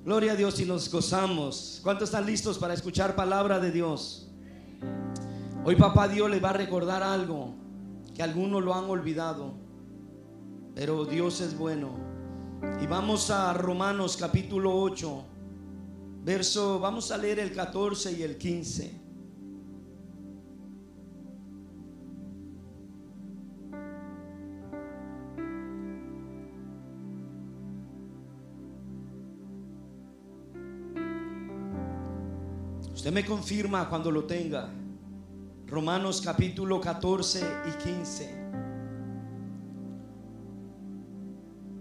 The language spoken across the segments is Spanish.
Gloria a Dios y nos gozamos. ¿Cuántos están listos para escuchar palabra de Dios? Hoy papá Dios les va a recordar algo que algunos lo han olvidado, pero Dios es bueno. Y vamos a Romanos capítulo 8, vamos a leer el 14 y el 15. Usted me confirma cuando lo tenga. Romanos capítulo 14 y 15.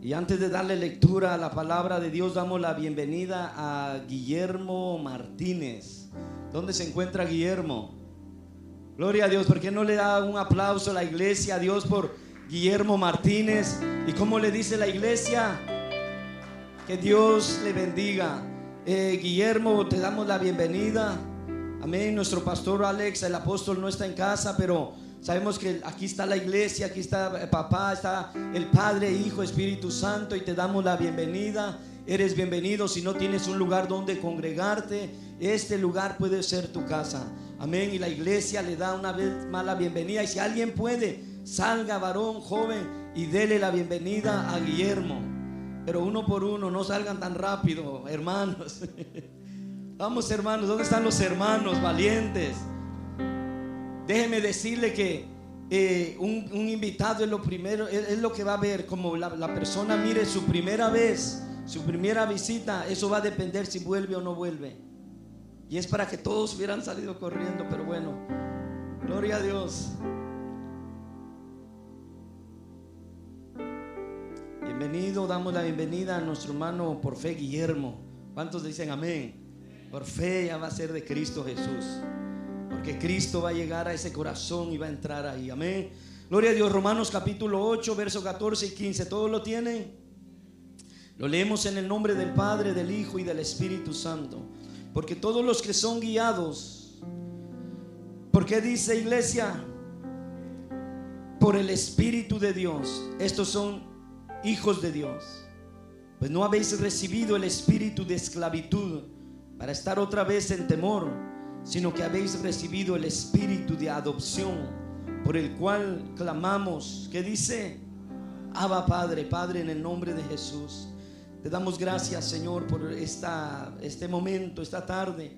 Y antes de darle lectura a la palabra de Dios, damos la bienvenida a Guillermo Martínez. ¿Dónde se encuentra Guillermo? Gloria a Dios. ¿Por qué no le da un aplauso a la iglesia, a Dios, por Guillermo Martínez? ¿Y cómo le dice la iglesia? Que Dios le bendiga. Guillermo, te damos la bienvenida. Amén. Nuestro pastor Alex, el apóstol, no está en casa, pero sabemos que aquí está la iglesia, aquí está papá, está el Padre, Hijo, Espíritu Santo, y te damos la bienvenida. Eres bienvenido. Si no tienes un lugar donde congregarte, este lugar puede ser tu casa. Amén. Y la iglesia le da una vez más la bienvenida. Y si alguien puede, salga, varón, joven, y dele la bienvenida a Guillermo. Pero uno por uno, no salgan tan rápido, hermanos. Vamos, hermanos, ¿dónde están los hermanos valientes? Déjeme decirle que un invitado es lo primero, es lo que va a ver. Como la persona mire su primera vez, su primera visita, eso va a depender si vuelve o no vuelve. Y es para que todos hubieran salido corriendo, pero bueno, gloria a Dios. Bienvenido, damos la bienvenida a nuestro hermano por fe Guillermo. ¿Cuántos dicen amén? Por fe ya va a ser de Cristo Jesús, porque Cristo va a llegar a ese corazón y va a entrar ahí. Amén. Gloria a Dios. Romanos capítulo 8, versos 14 y 15. ¿Todos lo tienen? Lo leemos en el nombre del Padre, del Hijo y del Espíritu Santo. Porque todos los que son guiados, ¿por qué dice iglesia? Por el Espíritu de Dios, estos son hijos de Dios. Pues no habéis recibido el espíritu de esclavitud para estar otra vez en temor, sino que habéis recibido el espíritu de adopción, por el cual clamamos. ¿Qué dice? Abba Padre. Padre, en el nombre de Jesús, te damos gracias, Señor, por este momento, esta tarde.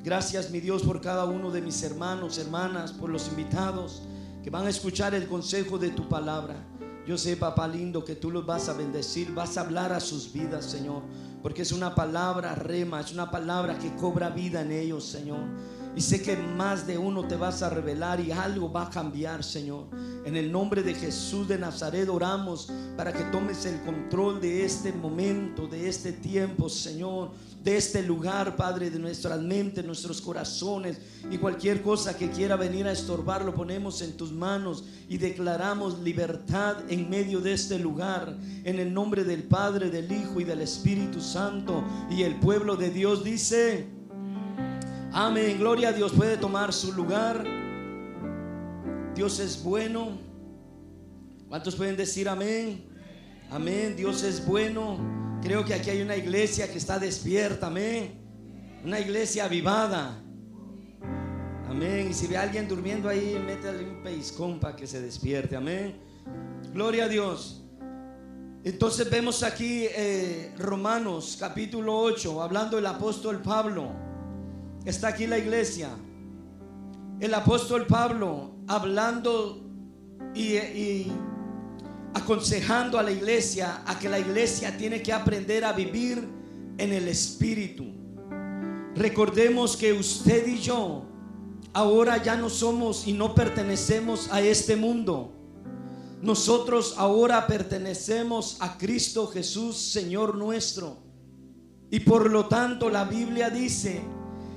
Gracias, mi Dios, por cada uno de mis hermanos, hermanas, por los invitados que van a escuchar el consejo de tu palabra. Yo sé, papá lindo, que tú los vas a bendecir, vas a hablar a sus vidas, Señor, porque es una palabra rema, es una palabra que cobra vida en ellos, Señor. Y sé que más de uno te vas a revelar y algo va a cambiar, Señor. En el nombre de Jesús de Nazaret oramos para que tomes el control de este momento, de este tiempo, Señor, de este lugar, Padre, de nuestras mentes, nuestros corazones, y cualquier cosa que quiera venir a estorbar, lo ponemos en tus manos y declaramos libertad en medio de este lugar, en el nombre del Padre, del Hijo y del Espíritu Santo. Y el pueblo de Dios dice amén. Gloria a Dios. Puede tomar su lugar. Dios es bueno. ¿Cuántos pueden decir amén? Amén. Dios es bueno. Creo que aquí hay una iglesia que está despierta. Amén. Una iglesia avivada. Amén. Y si ve a alguien durmiendo ahí, métale un pellizcón para que se despierte. Amén. Gloria a Dios. Entonces vemos aquí Romanos capítulo 8, hablando el apóstol Pablo. Está aquí la iglesia. El apóstol Pablo hablando y aconsejando a la iglesia a que la iglesia tiene que aprender a vivir en el Espíritu. Recordemos que usted y yo ahora ya no somos y no pertenecemos a este mundo. Nosotros ahora pertenecemos a Cristo Jesús, Señor nuestro. Y por lo tanto la Biblia dice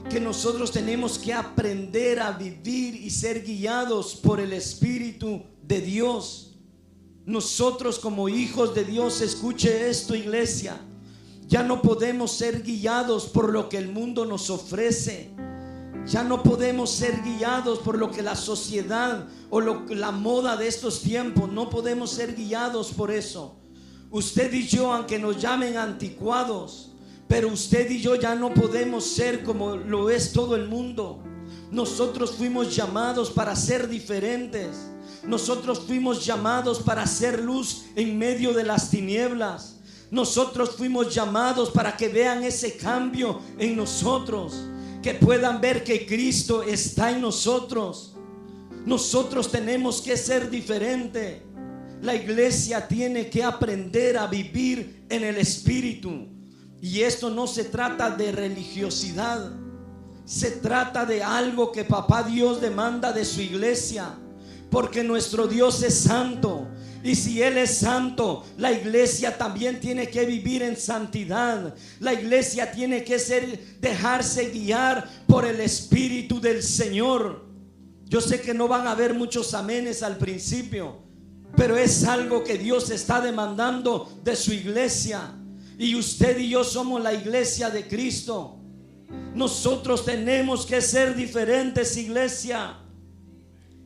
que nosotros tenemos que aprender a vivir y ser guiados por el Espíritu de Dios. Nosotros como hijos de Dios, escuche esto, iglesia, ya no podemos ser guiados por lo que el mundo nos ofrece. Ya no podemos ser guiados por lo que la sociedad o la moda de estos tiempos. No podemos ser guiados por eso. Usted y yo, aunque nos llamen anticuados, Pero usted y yo ya no podemos ser como lo es todo el mundo. Nosotros fuimos llamados para ser diferentes. Nosotros fuimos llamados para hacer luz en medio de las tinieblas. Nosotros fuimos llamados para que vean ese cambio en nosotros, que puedan ver que Cristo está en nosotros. Nosotros tenemos que ser diferentes. La iglesia tiene que aprender a vivir en el Espíritu. Y esto no se trata de religiosidad. Se trata de algo que Papá Dios demanda de su iglesia. Porque nuestro Dios es santo. Y si Él es santo, la iglesia también tiene que vivir en santidad. La iglesia tiene que dejarse guiar por el Espíritu del Señor. Yo sé que no van a haber muchos amenes al principio, pero es algo que Dios está demandando de su iglesia. Y usted y yo somos la iglesia de Cristo. Nosotros tenemos que ser diferentes, iglesia.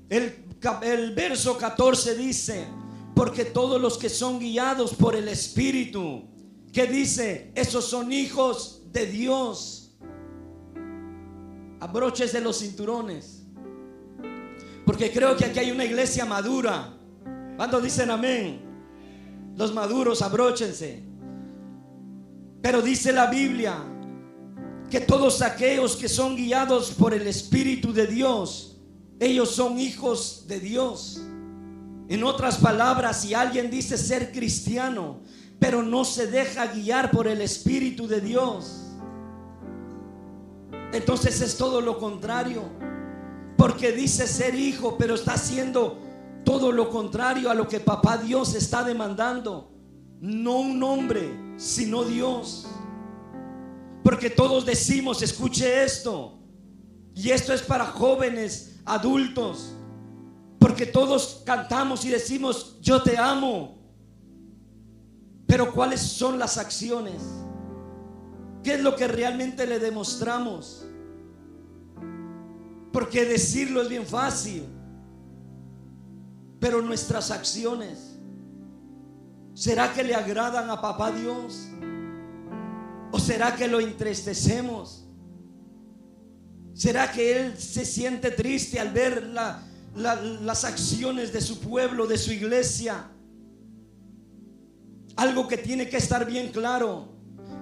El verso 14 dice: porque todos los que son guiados por el Espíritu, ¿qué dice? Esos son hijos de Dios. Abróchese los cinturones, porque creo que aquí hay una iglesia madura. ¿Cuántos dicen amén? Los maduros, abróchense. Pero dice la Biblia que todos aquellos que son guiados por el Espíritu de Dios, ellos son hijos de Dios. En otras palabras, si alguien dice ser cristiano, pero no se deja guiar por el Espíritu de Dios, entonces es todo lo contrario. Porque dice ser hijo, pero está haciendo todo lo contrario a lo que Papá Dios está demandando. No un hombre, sino Dios. Porque todos decimos, escuche esto, y esto es para jóvenes, adultos, porque todos cantamos y decimos yo te amo. Pero ¿cuáles son las acciones? ¿Qué es lo que realmente le demostramos? Porque decirlo es bien fácil, pero nuestras acciones, ¿será que le agradan a Papá Dios? ¿O será que lo entristecemos? ¿Será que Él se siente triste al ver las acciones de su pueblo, de su iglesia? Algo que tiene que estar bien claro: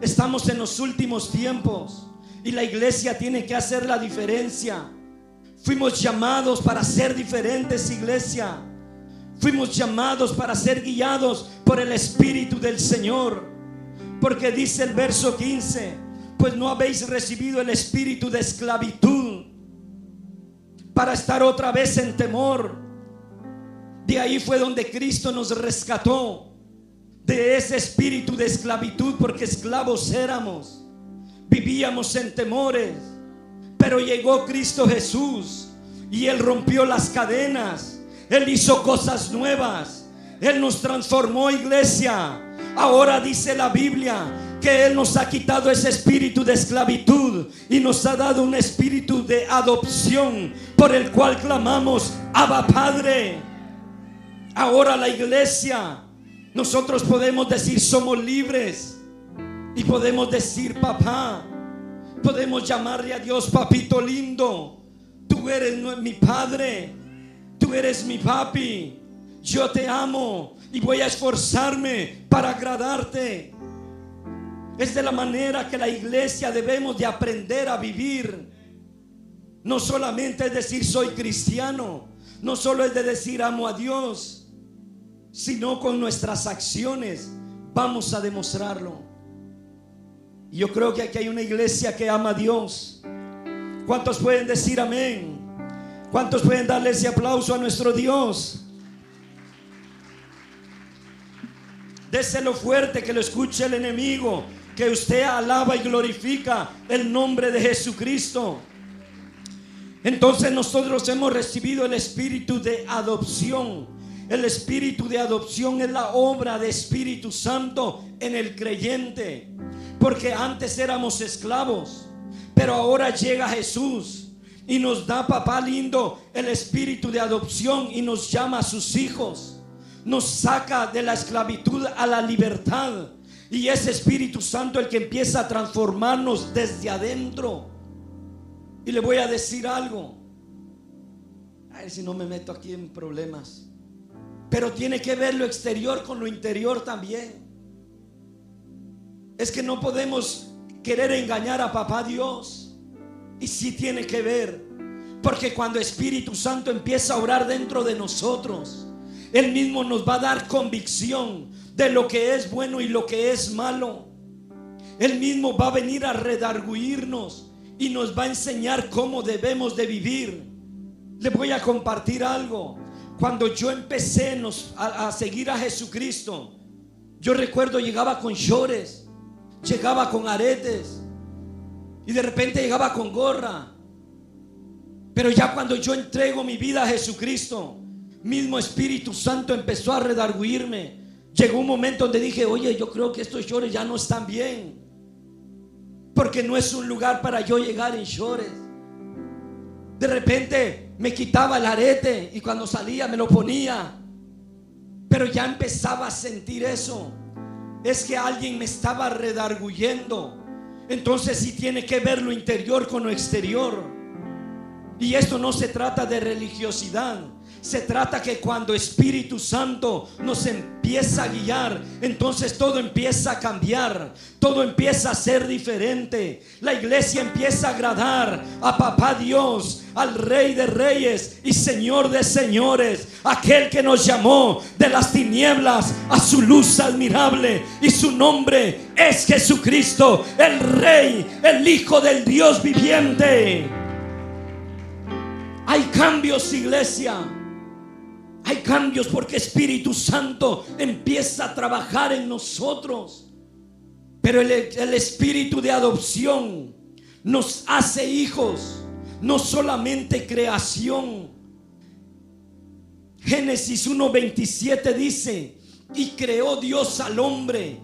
estamos en los últimos tiempos y la iglesia tiene que hacer la diferencia. Fuimos llamados para ser diferentes, iglesia. Fuimos llamados para ser guiados por el Espíritu del Señor. Porque dice el verso 15: pues no habéis recibido el espíritu de esclavitud para estar otra vez en temor. De ahí fue donde Cristo nos rescató, de ese espíritu de esclavitud, porque esclavos éramos, vivíamos en temores. Pero llegó Cristo Jesús y Él rompió las cadenas. Él hizo cosas nuevas. Él nos transformó, iglesia. Ahora dice la Biblia que Él nos ha quitado ese espíritu de esclavitud y nos ha dado un espíritu de adopción, por el cual clamamos Abba Padre. Ahora la iglesia, nosotros podemos decir somos libres y podemos decir papá. Podemos llamarle a Dios papito lindo. Tú eres mi padre, tú eres mi papi. Yo te amo y voy a esforzarme para agradarte. Es de la manera que la iglesia debemos de aprender a vivir. No solamente es decir soy cristiano, no solo es de decir amo a Dios, sino con nuestras acciones vamos a demostrarlo. Y yo creo que aquí hay una iglesia que ama a Dios. ¿Cuántos pueden decir amén? ¿Cuántos pueden darle ese aplauso a nuestro Dios? Déselo fuerte, que lo escuche el enemigo, que usted alaba y glorifica el nombre de Jesucristo. Entonces nosotros hemos recibido el espíritu de adopción. El espíritu de adopción es la obra de Espíritu Santo en el creyente. Porque antes éramos esclavos, pero ahora llega Jesús y nos da, papá lindo, el espíritu de adopción y nos llama a sus hijos. Nos saca de la esclavitud a la libertad. Y es Espíritu Santo el que empieza a transformarnos desde adentro. Y le voy a decir algo, a ver si no me meto aquí en problemas, pero tiene que ver lo exterior con lo interior también. Es que no podemos querer engañar a papá Dios. Y sí tiene que ver, porque cuando Espíritu Santo empieza a obrar dentro de nosotros, Él mismo nos va a dar convicción de lo que es bueno y lo que es malo. Él mismo va a venir a redarguirnos y nos va a enseñar cómo debemos de vivir. Le voy a compartir algo. Cuando yo empecé a seguir a Jesucristo, yo recuerdo llegaba con shorts, llegaba con aretes y de repente llegaba con gorra. Pero ya cuando yo entrego mi vida a Jesucristo, mismo Espíritu Santo empezó a redarguirme. Llegó un momento donde dije, oye, yo creo que estos shorts ya no están bien, porque no es un lugar para yo llegar en shorts. De repente me quitaba el arete y cuando salía me lo ponía, pero ya empezaba a sentir eso. Es que alguien me estaba redarguyendo. Entonces sí tiene que ver lo interior con lo exterior. Y esto no se trata de religiosidad. Se trata que cuando Espíritu Santo nos empieza a guiar, entonces todo empieza a cambiar, todo empieza a ser diferente. La iglesia empieza a agradar a papá Dios, al Rey de Reyes y Señor de Señores, aquel que nos llamó de las tinieblas a su luz admirable, y su nombre es Jesucristo, el Rey, el Hijo del Dios viviente. Hay cambios, iglesia. Hay cambios porque Espíritu Santo empieza a trabajar en nosotros. Pero el espíritu de adopción nos hace hijos, no solamente creación. Génesis 1:27 dice: y creó Dios al hombre.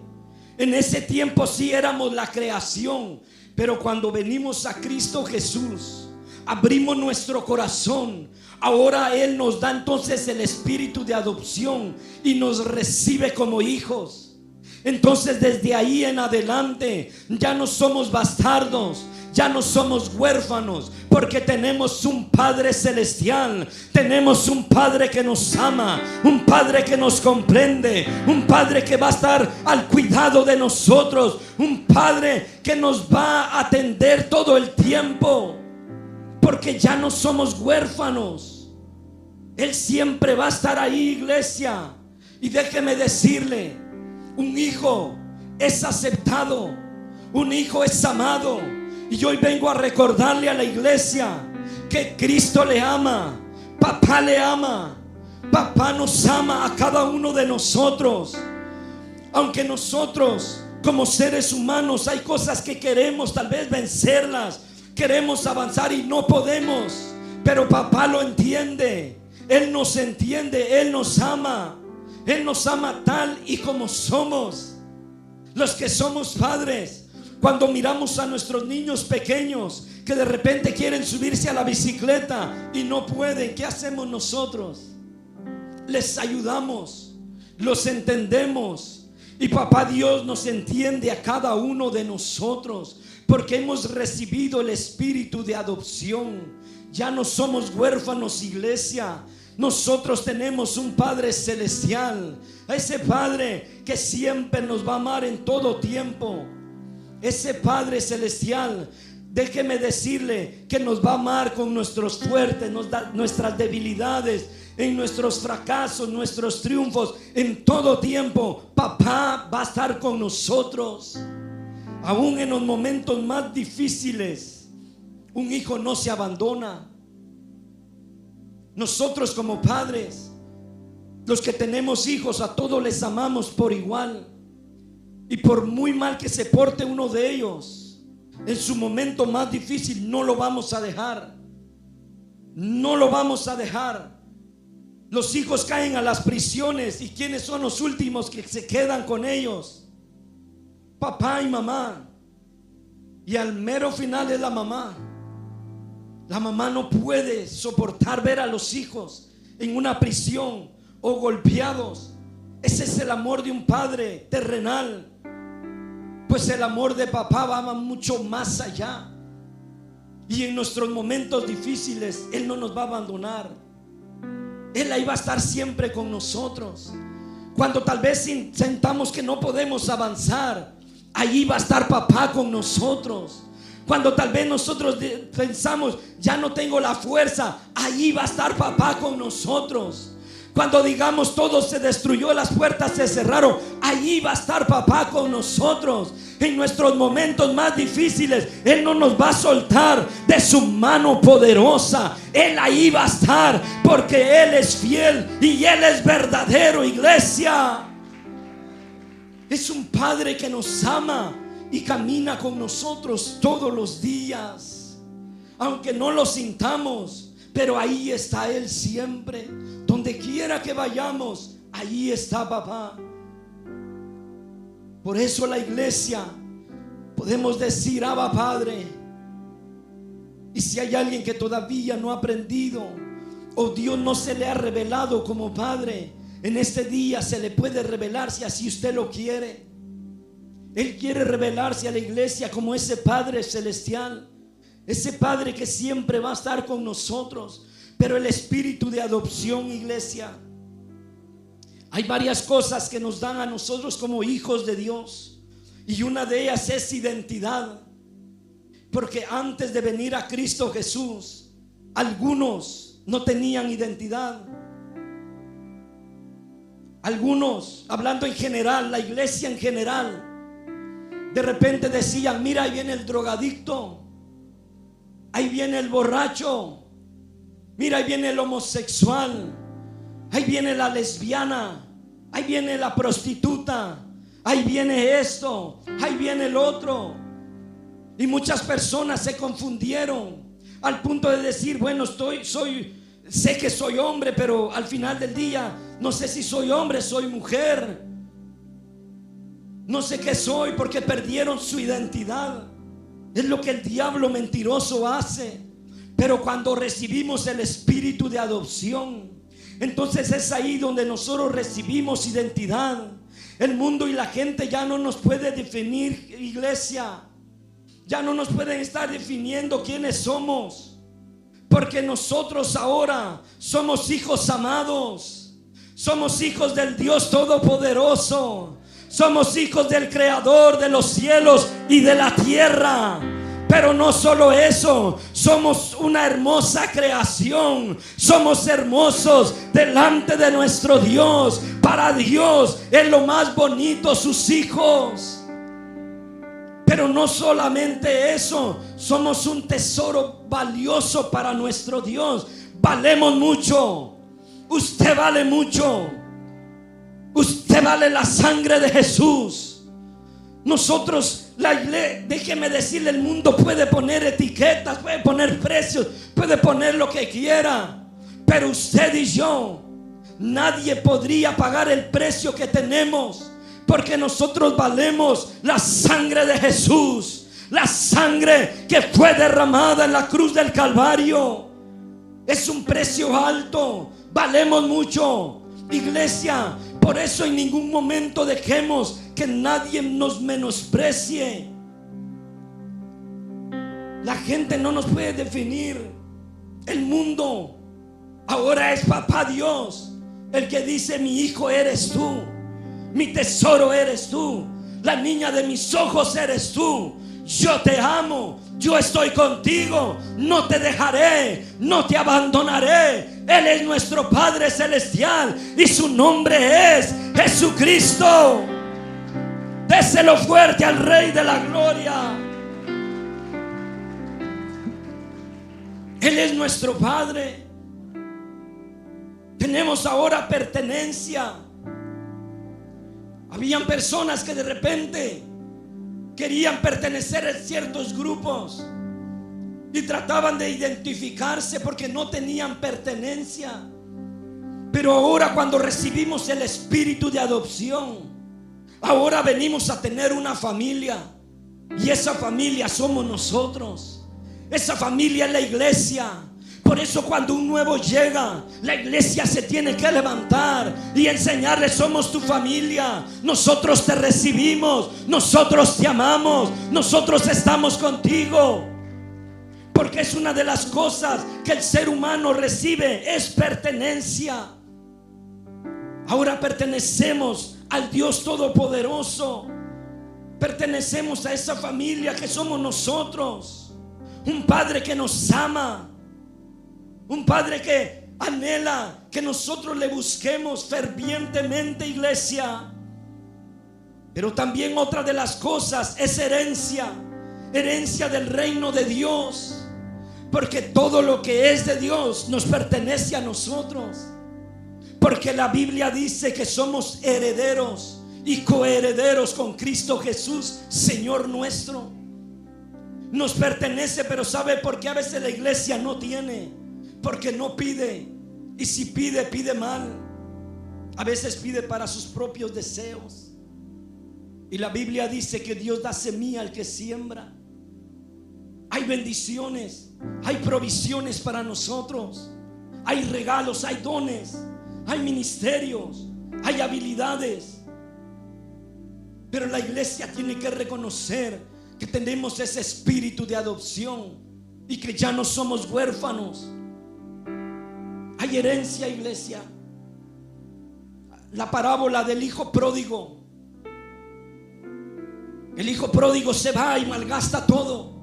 En ese tiempo sí éramos la creación, pero cuando venimos a Cristo Jesús, abrimos nuestro corazón. Ahora Él nos da entonces el espíritu de adopción y nos recibe como hijos. Entonces desde ahí en adelante ya no somos bastardos, ya no somos huérfanos, porque tenemos un Padre celestial, tenemos un Padre que nos ama, un Padre que nos comprende, un Padre que va a estar al cuidado de nosotros, un Padre que nos va a atender todo el tiempo. Porque ya no somos huérfanos. Él siempre va a estar ahí, iglesia. Y déjeme decirle, un hijo es aceptado, un hijo es amado. Y hoy vengo a recordarle a la iglesia que Cristo le ama, papá le ama, papá nos ama a cada uno de nosotros. Aunque nosotros como seres humanos hay cosas que queremos tal vez vencerlas, queremos avanzar y no podemos, pero papá lo entiende. Él nos entiende, Él nos ama. Él nos ama tal y como somos. Los que somos padres, cuando miramos a nuestros niños pequeños que de repente quieren subirse a la bicicleta y no pueden, ¿qué hacemos nosotros? Les ayudamos, los entendemos. Y papá Dios nos entiende a cada uno de nosotros, porque hemos recibido el espíritu de adopción. Ya no somos huérfanos, iglesia. Nosotros tenemos un Padre celestial, a ese Padre que siempre nos va a amar en todo tiempo. Ese Padre celestial, déjeme decirle que nos va a amar con nuestros fuertes, nuestras debilidades, en nuestros fracasos, nuestros triunfos, en todo tiempo. Papá va a estar con nosotros. Aún en los momentos más difíciles, un hijo no se abandona. Nosotros como padres, los que tenemos hijos, a todos les amamos por igual. Y por muy mal que se porte uno de ellos, en su momento más difícil no lo vamos a dejar. No lo vamos a dejar. Los hijos caen a las prisiones, ¿y quiénes son los últimos que se quedan con ellos? Papá y mamá. Y al mero final es la mamá. La mamá no puede soportar ver a los hijos en una prisión o golpeados. Ese es el amor de un padre terrenal. Pues el amor de papá va mucho más allá. Y en nuestros momentos difíciles Él no nos va a abandonar. Él ahí va a estar siempre con nosotros. Cuando tal vez sentamos que no podemos avanzar, ahí va a estar papá con nosotros. Cuando tal vez nosotros pensamos, ya no tengo la fuerza, ahí va a estar papá con nosotros. Cuando digamos todo se destruyó, las puertas se cerraron, ahí va a estar papá con nosotros. En nuestros momentos más difíciles Él no nos va a soltar de su mano poderosa. Él ahí va a estar, porque Él es fiel y Él es verdadero, iglesia. Es un Padre que nos ama y camina con nosotros todos los días, aunque no lo sintamos, pero ahí está Él siempre. Donde quiera que vayamos, ahí está papá. Por eso la iglesia podemos decir: Abba Padre. Y si hay alguien que todavía no ha aprendido, o Dios no se le ha revelado como Padre, en este día se le puede revelar, si así usted lo quiere. Él quiere revelarse a la iglesia como ese Padre celestial, ese Padre que siempre va a estar con nosotros. Pero el espíritu de adopción, iglesia, hay varias cosas que nos dan a nosotros como hijos de Dios, y una de ellas es identidad. Porque antes de venir a Cristo Jesús, algunos no tenían identidad. Algunos, hablando en general, la iglesia en general, de repente decían: mira, ahí viene el drogadicto, ahí viene el borracho, mira, ahí viene el homosexual, ahí viene la lesbiana, ahí viene la prostituta, ahí viene esto, ahí viene el otro. Y muchas personas se confundieron al punto de decir: bueno, sé que soy hombre, pero al final del día no sé si soy hombre, soy mujer, no sé qué soy, porque perdieron su identidad. Es lo que el diablo mentiroso hace. Pero cuando recibimos el espíritu de adopción, entonces es ahí donde nosotros recibimos identidad. El mundo y la gente ya no nos puede definir, iglesia. Ya no nos pueden estar definiendo quiénes somos, porque nosotros ahora somos hijos amados. Somos hijos del Dios Todopoderoso. Somos hijos del Creador de los cielos y de la tierra. Pero no solo eso, somos una hermosa creación. Somos hermosos delante de nuestro Dios. Para Dios es lo más bonito, sus hijos. Pero no solamente eso, somos un tesoro valioso para nuestro Dios. Valemos mucho. Usted vale mucho. Usted vale la sangre de Jesús. Nosotros, déjeme decirle, el mundo puede poner etiquetas, puede poner precios, puede poner lo que quiera, pero usted y yo, nadie podría pagar el precio que tenemos, porque nosotros valemos la sangre de Jesús, la sangre que fue derramada en la cruz del Calvario. Es un precio alto, valemos mucho, iglesia. Por eso en ningún momento dejemos que nadie nos menosprecie. La gente no nos puede definir. El mundo ahora es papá Dios el que dice: mi hijo eres tú, mi tesoro eres tú, la niña de mis ojos eres tú. Yo te amo, yo estoy contigo, no te dejaré, no te abandonaré. Él es nuestro Padre celestial y su nombre es Jesucristo. Déselo fuerte al Rey de la Gloria. Él es nuestro Padre. Tenemos ahora pertenencia. Habían personas que de repente querían pertenecer a ciertos grupos y trataban de identificarse porque no tenían pertenencia. Pero ahora, cuando recibimos el espíritu de adopción, ahora venimos a tener una familia, y esa familia somos nosotros. Esa familia es la iglesia. Por eso cuando un nuevo llega, la iglesia se tiene que levantar y enseñarle: somos tu familia, nosotros te recibimos, nosotros te amamos, nosotros estamos contigo. Porque es una de las cosas que el ser humano recibe, es pertenencia. Ahora pertenecemos al Dios Todopoderoso. Pertenecemos a esa familia que somos nosotros. Un Padre que nos ama, un Padre que anhela que nosotros le busquemos fervientemente, iglesia. Pero también otra de las cosas es herencia del reino de Dios. Porque todo lo que es de Dios nos pertenece a nosotros. Porque la Biblia dice que somos herederos y coherederos con Cristo Jesús, Señor nuestro. Nos pertenece, pero ¿sabe por qué a veces la iglesia no tiene? Porque no pide. Y si pide, pide mal. A veces pide para sus propios deseos. Y la Biblia dice que Dios da semilla al que siembra. Hay bendiciones, hay provisiones para nosotros. Hay regalos, hay dones, hay ministerios, hay habilidades. Pero la iglesia tiene que reconocer que tenemos ese espíritu de adopción y que ya no somos huérfanos. Hay herencia, iglesia. La parábola del hijo pródigo. El hijo pródigo se va y malgasta todo.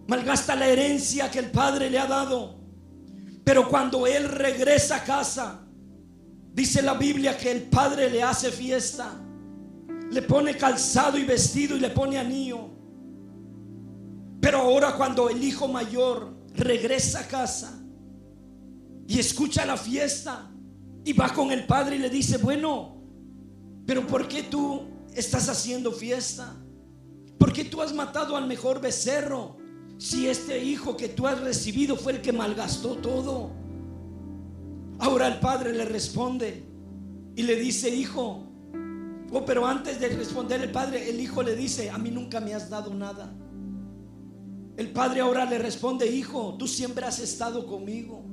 Malgasta la herencia que el padre le ha dado. Pero cuando él regresa a casa, dice la Biblia que el padre le hace fiesta. Le pone calzado y vestido y le pone anillo. Pero ahora cuando el hijo mayor regresa a casa y escucha la fiesta y va con el padre y le dice: bueno, pero ¿por qué tú estás haciendo fiesta? ¿Por qué tú has matado al mejor becerro? Si este hijo que tú has recibido fue el que malgastó todo. Ahora el padre le responde y le dice: hijo. Pero antes de responder el hijo le dice: a mí nunca me has dado nada. El padre ahora le responde: hijo, tú siempre has estado conmigo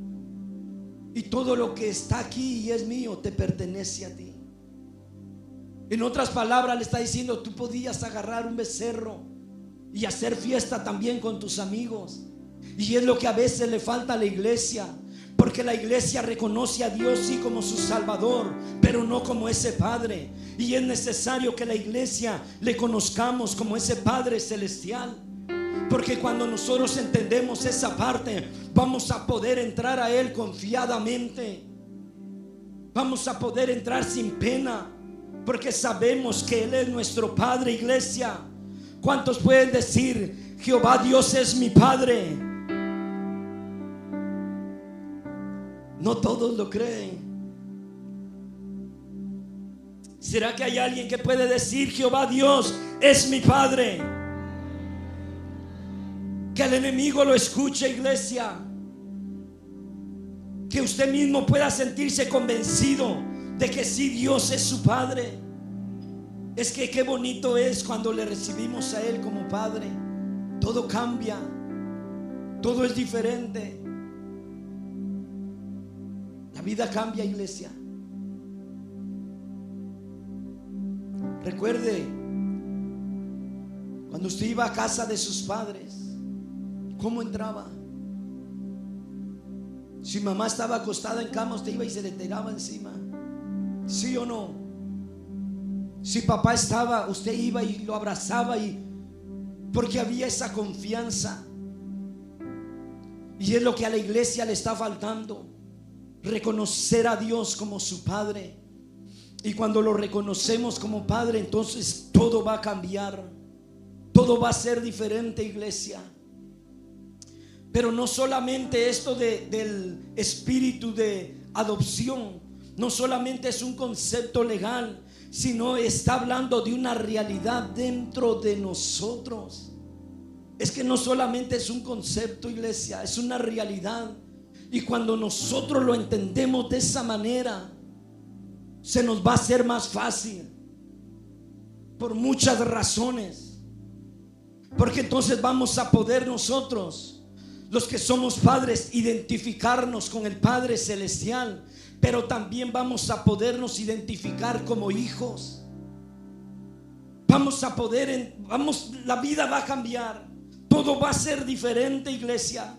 y todo lo que está aquí y es mío te pertenece a ti. En otras palabras le está diciendo: tú podías agarrar un becerro y hacer fiesta también con tus amigos. Y es lo que a veces le falta a la iglesia. Porque la iglesia reconoce a Dios sí como su Salvador, pero no como ese Padre. Y es necesario que la iglesia le conozcamos como ese Padre celestial. Porque cuando nosotros entendemos esa parte, vamos a poder entrar a Él confiadamente. Vamos a poder entrar sin pena, porque sabemos que Él es nuestro Padre, iglesia. ¿Cuántos pueden decir: Jehová Dios es mi Padre? No todos lo creen. ¿Será que hay alguien que puede decir: Jehová Dios es mi Padre? Que el enemigo lo escuche, iglesia. Que usted mismo pueda sentirse convencido de que sí, Dios es su Padre. Es que qué bonito es cuando le recibimos a Él como Padre. Todo cambia, todo es diferente. La vida cambia, iglesia. Recuerde cuando usted iba a casa de sus padres, ¿cómo entraba? Si mamá estaba acostada en cama, usted iba y se le tiraba encima, ¿sí o no? Si papá estaba, usted iba y lo abrazaba, porque había esa confianza. Y es lo que a la iglesia le está faltando: reconocer a Dios como su Padre. Y cuando lo reconocemos como Padre, entonces todo va a cambiar, todo va a ser diferente, iglesia. Pero no solamente esto del espíritu de adopción, no solamente es un concepto legal, sino está hablando de una realidad dentro de nosotros. Es que no solamente es un concepto, iglesia, es una realidad. Y cuando nosotros lo entendemos de esa manera, se nos va a hacer más fácil, por muchas razones. Porque entonces vamos a poder nosotros los que somos padres, identificarnos con el Padre Celestial, pero también vamos a podernos identificar como hijos. Vamos a poder, la vida va a cambiar, todo va a ser diferente, iglesia.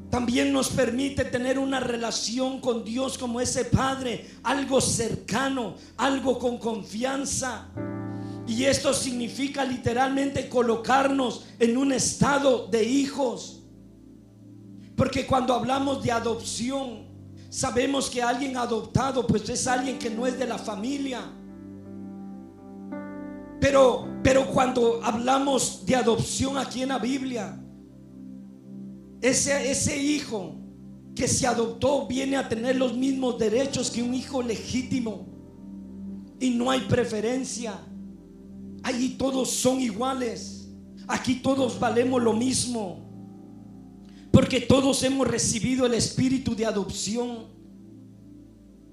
También nos permite tener una relación con Dios como ese Padre, algo cercano, algo con confianza. Y esto significa literalmente colocarnos en un estado de hijos. Porque cuando hablamos de adopción, sabemos que alguien adoptado pues es alguien que no es de la familia. Pero cuando hablamos de adopción aquí en la Biblia, ese hijo que se adoptó viene a tener los mismos derechos que un hijo legítimo. Y no hay preferencia. Allí todos son iguales. Aquí todos valemos lo mismo, porque todos hemos recibido el espíritu de adopción.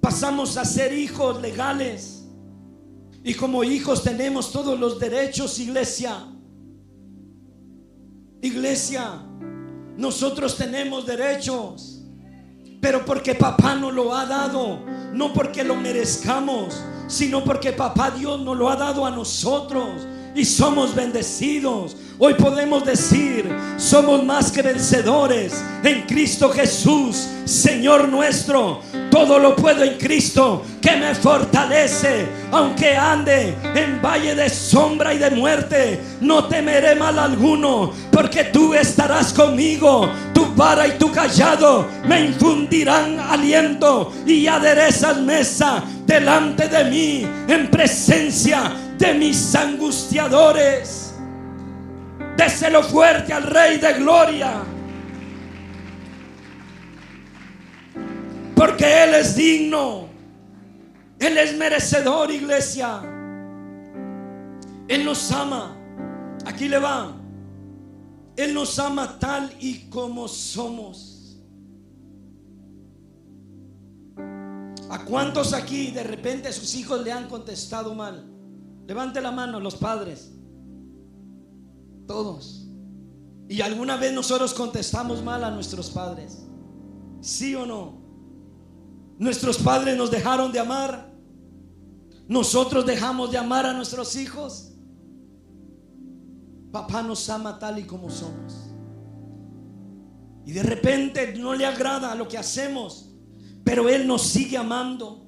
Pasamos a ser hijos legales, y como hijos tenemos todos los derechos, iglesia. Iglesia, nosotros tenemos derechos, pero porque papá nos lo ha dado, no porque lo merezcamos, sino porque papá Dios nos lo ha dado a nosotros y somos bendecidos. Hoy podemos decir: somos más que vencedores en Cristo Jesús, Señor nuestro. Todo lo puedo en Cristo que me fortalece. Aunque ande en valle de sombra y de muerte, no temeré mal alguno, porque tú estarás conmigo. Tu vara y tu callado me infundirán aliento, y aderezas mesa delante de mí en presencia de mis angustiadores. Déselo fuerte al Rey de Gloria, porque Él es digno, Él es merecedor, iglesia. Él nos ama. Aquí le va. Él nos ama tal y como somos. ¿A cuántos aquí de repente sus hijos le han contestado mal? Levante la mano, los padres. Todos. Y alguna vez nosotros contestamos mal a nuestros padres, ¿sí o no? Nuestros padres nos dejaron de amar. Nosotros dejamos de amar a nuestros hijos. Papá nos ama tal y como somos. Y de repente no le agrada lo que hacemos, pero Él nos sigue amando.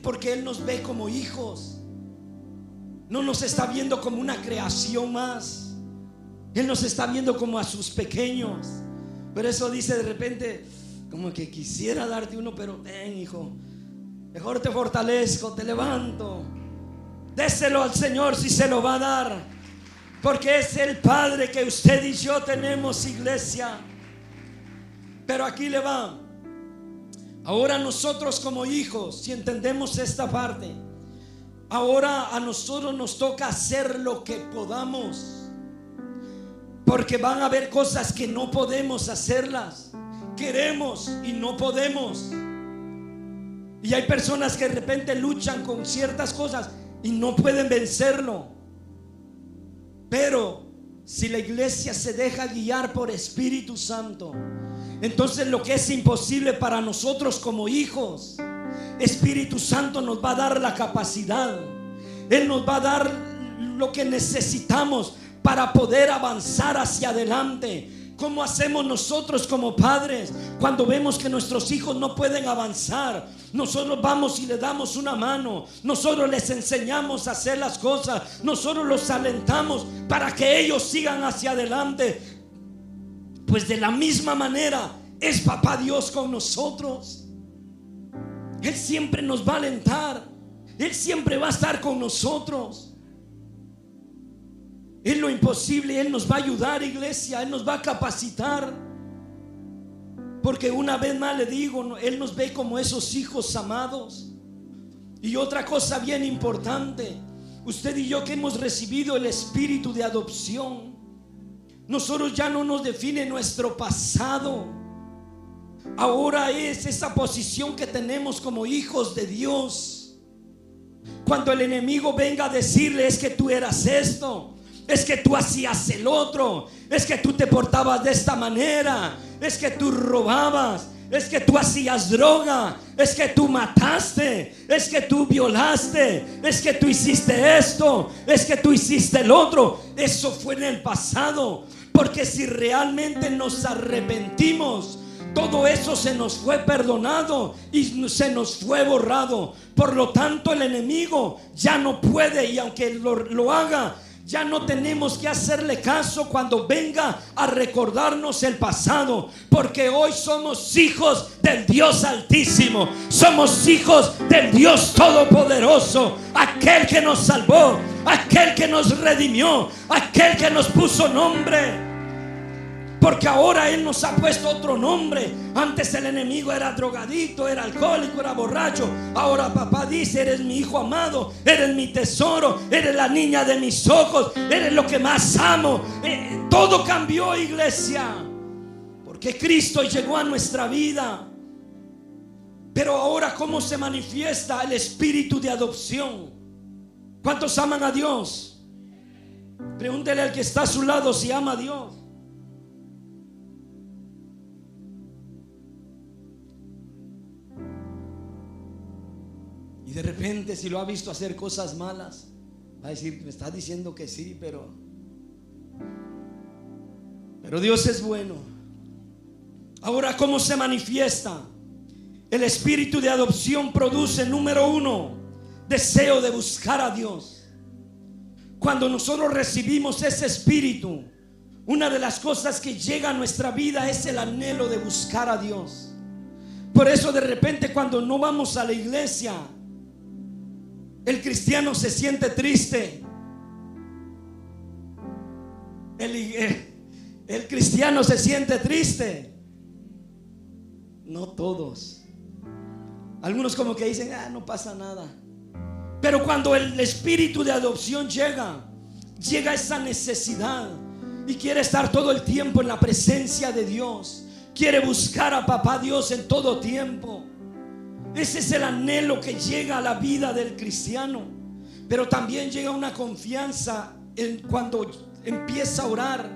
Porque Él nos ve como hijos. No nos está viendo como una creación más. Él nos está viendo como a sus pequeños. Por eso dice de repente, como que quisiera darte uno, pero ven, hijo, mejor te fortalezco, te levanto. Déselo al Señor si se lo va a dar, porque es el Padre que usted y yo tenemos, iglesia. Pero aquí le va. Ahora nosotros como hijos, si entendemos esta parte, ahora a nosotros nos toca hacer lo que podamos, porque van a haber cosas que no podemos hacerlas. Queremos y no podemos. Y hay personas que de repente luchan con ciertas cosas y no pueden vencerlo. Pero si la iglesia se deja guiar por Espíritu Santo, entonces lo que es imposible para nosotros como hijos, Espíritu Santo nos va a dar la capacidad. Él nos va a dar lo que necesitamos para poder avanzar hacia adelante. ¿Cómo hacemos nosotros como padres cuando vemos que nuestros hijos no pueden avanzar? Nosotros vamos y le damos una mano. Nosotros les enseñamos a hacer las cosas. Nosotros los alentamos para que ellos sigan hacia adelante. Pues de la misma manera es papá Dios con nosotros. Él siempre nos va a alentar. Él siempre va a estar con nosotros. En lo imposible Él nos va a ayudar, iglesia. Él nos va a capacitar. Porque una vez más le digo, Él nos ve como esos hijos amados. Y otra cosa bien importante, usted y yo que hemos recibido el espíritu de adopción, nosotros ya no nos define nuestro pasado. Ahora es esa posición que tenemos como hijos de Dios. Cuando el enemigo venga a decirle: es que tú eras esto, es que tú hacías el otro, es que tú te portabas de esta manera, es que tú robabas, es que tú hacías droga, es que tú mataste, es que tú violaste, es que tú hiciste esto, es que tú hiciste el otro. Eso fue en el pasado, porque si realmente nos arrepentimos, todo eso se nos fue perdonado y se nos fue borrado. Por lo tanto, el enemigo ya no puede, y aunque lo haga, ya no tenemos que hacerle caso cuando venga a recordarnos el pasado, porque hoy somos hijos del Dios Altísimo, somos hijos del Dios Todopoderoso, aquel que nos salvó, aquel que nos redimió, aquel que nos puso nombre. Porque ahora Él nos ha puesto otro nombre. Antes el enemigo era drogadicto, era alcohólico, era borracho. Ahora papá dice: eres mi hijo amado, eres mi tesoro, eres la niña de mis ojos, eres lo que más amo. Todo cambió, iglesia, porque Cristo llegó a nuestra vida. Pero ahora, ¿cómo se manifiesta el espíritu de adopción? ¿Cuántos aman a Dios? Pregúntele al que está a su lado si ama a Dios. Y de repente, si lo ha visto hacer cosas malas, va a decir: me está diciendo que sí, pero Dios es bueno. Ahora, ¿cómo se manifiesta? El espíritu de adopción produce, número uno, deseo de buscar a Dios. Cuando nosotros recibimos ese espíritu, una de las cosas que llega a nuestra vida es el anhelo de buscar a Dios. Por eso de repente, cuando no vamos a la iglesia, el cristiano se siente triste. El cristiano se siente triste. No todos. Algunos como que dicen: no pasa nada. Pero cuando el espíritu de adopción llega esa necesidad y quiere estar todo el tiempo en la presencia de Dios, quiere buscar a papá Dios en todo tiempo. Ese es el anhelo que llega a la vida del cristiano. Pero también llega una confianza cuando empieza a orar,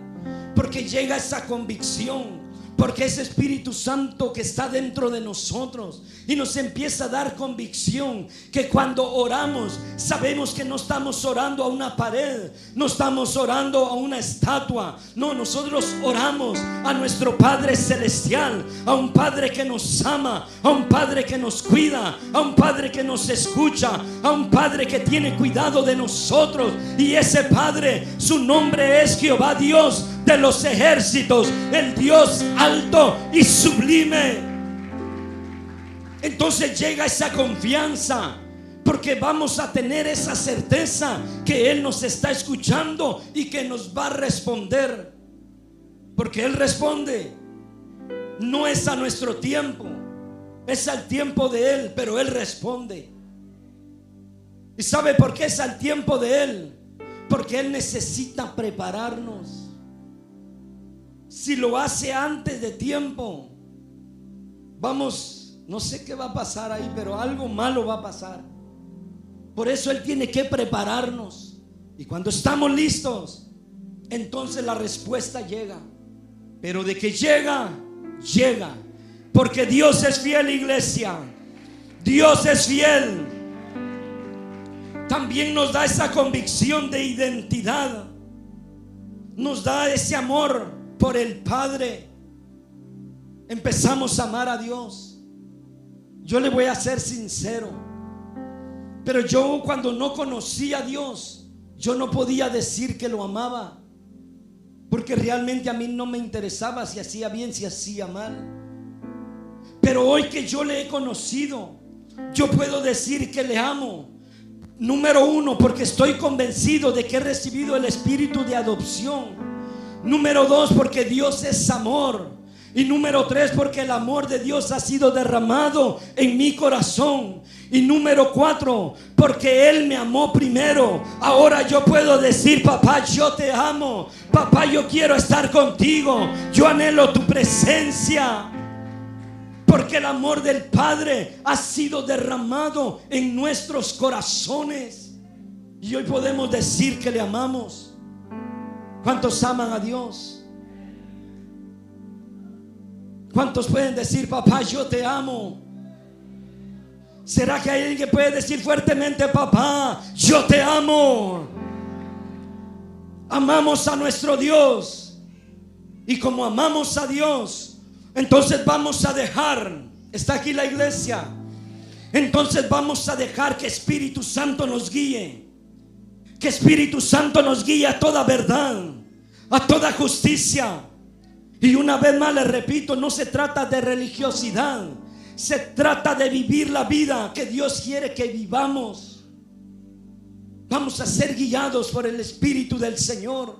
porque llega esa convicción, porque ese Espíritu Santo que está dentro de nosotros y nos empieza a dar convicción, que cuando oramos sabemos que no estamos orando a una pared, no estamos orando a una estatua. No, nosotros oramos a nuestro Padre Celestial, a un Padre que nos ama, a un Padre que nos cuida, a un Padre que nos escucha, a un Padre que tiene cuidado de nosotros. Y ese Padre, su nombre es Jehová Dios de los ejércitos, el Dios alto y sublime. Entonces llega esa confianza, porque vamos a tener esa certeza que Él nos está escuchando y que nos va a responder, porque Él responde. No es a nuestro tiempo, es al tiempo de Él, pero Él responde. ¿Y sabe por qué es al tiempo de Él? Porque Él necesita prepararnos. Si lo hace antes de tiempo, no sé qué va a pasar ahí, pero algo malo va a pasar. Por eso Él tiene que prepararnos. Y cuando estamos listos, entonces la respuesta llega. Pero de que llega, llega. Porque Dios es fiel, iglesia. Dios es fiel. También nos da esa convicción de identidad. Nos da ese amor por el Padre. Empezamos a amar a Dios. Yo le voy a ser sincero, pero yo, cuando no conocía a Dios, yo no podía decir que lo amaba, porque realmente a mí no me interesaba si hacía bien, si hacía mal. Pero hoy que yo le he conocido, yo puedo decir que le amo. Número uno, porque estoy convencido de que he recibido el espíritu de adopción. Número dos, porque Dios es amor. Y número tres, porque el amor de Dios ha sido derramado en mi corazón. Y número cuatro, porque Él me amó primero. Ahora yo puedo decir: papá, yo te amo. Papá, yo quiero estar contigo. Yo anhelo tu presencia. Porque el amor del Padre ha sido derramado en nuestros corazones. Y hoy podemos decir que le amamos. ¿Cuántos aman a Dios? ¿Cuántos pueden decir: papá, yo te amo? ¿Será que hay alguien que puede decir fuertemente: papá, yo te amo? Amamos a nuestro Dios. Y como amamos a Dios, entonces vamos a dejar, está aquí la iglesia, entonces vamos a dejar que Espíritu Santo nos guíe. Que Espíritu Santo nos guíe a toda verdad, a toda justicia. Y una vez más les repito, no se trata de religiosidad, se trata de vivir la vida que Dios quiere que vivamos. Vamos a ser guiados por el Espíritu del Señor.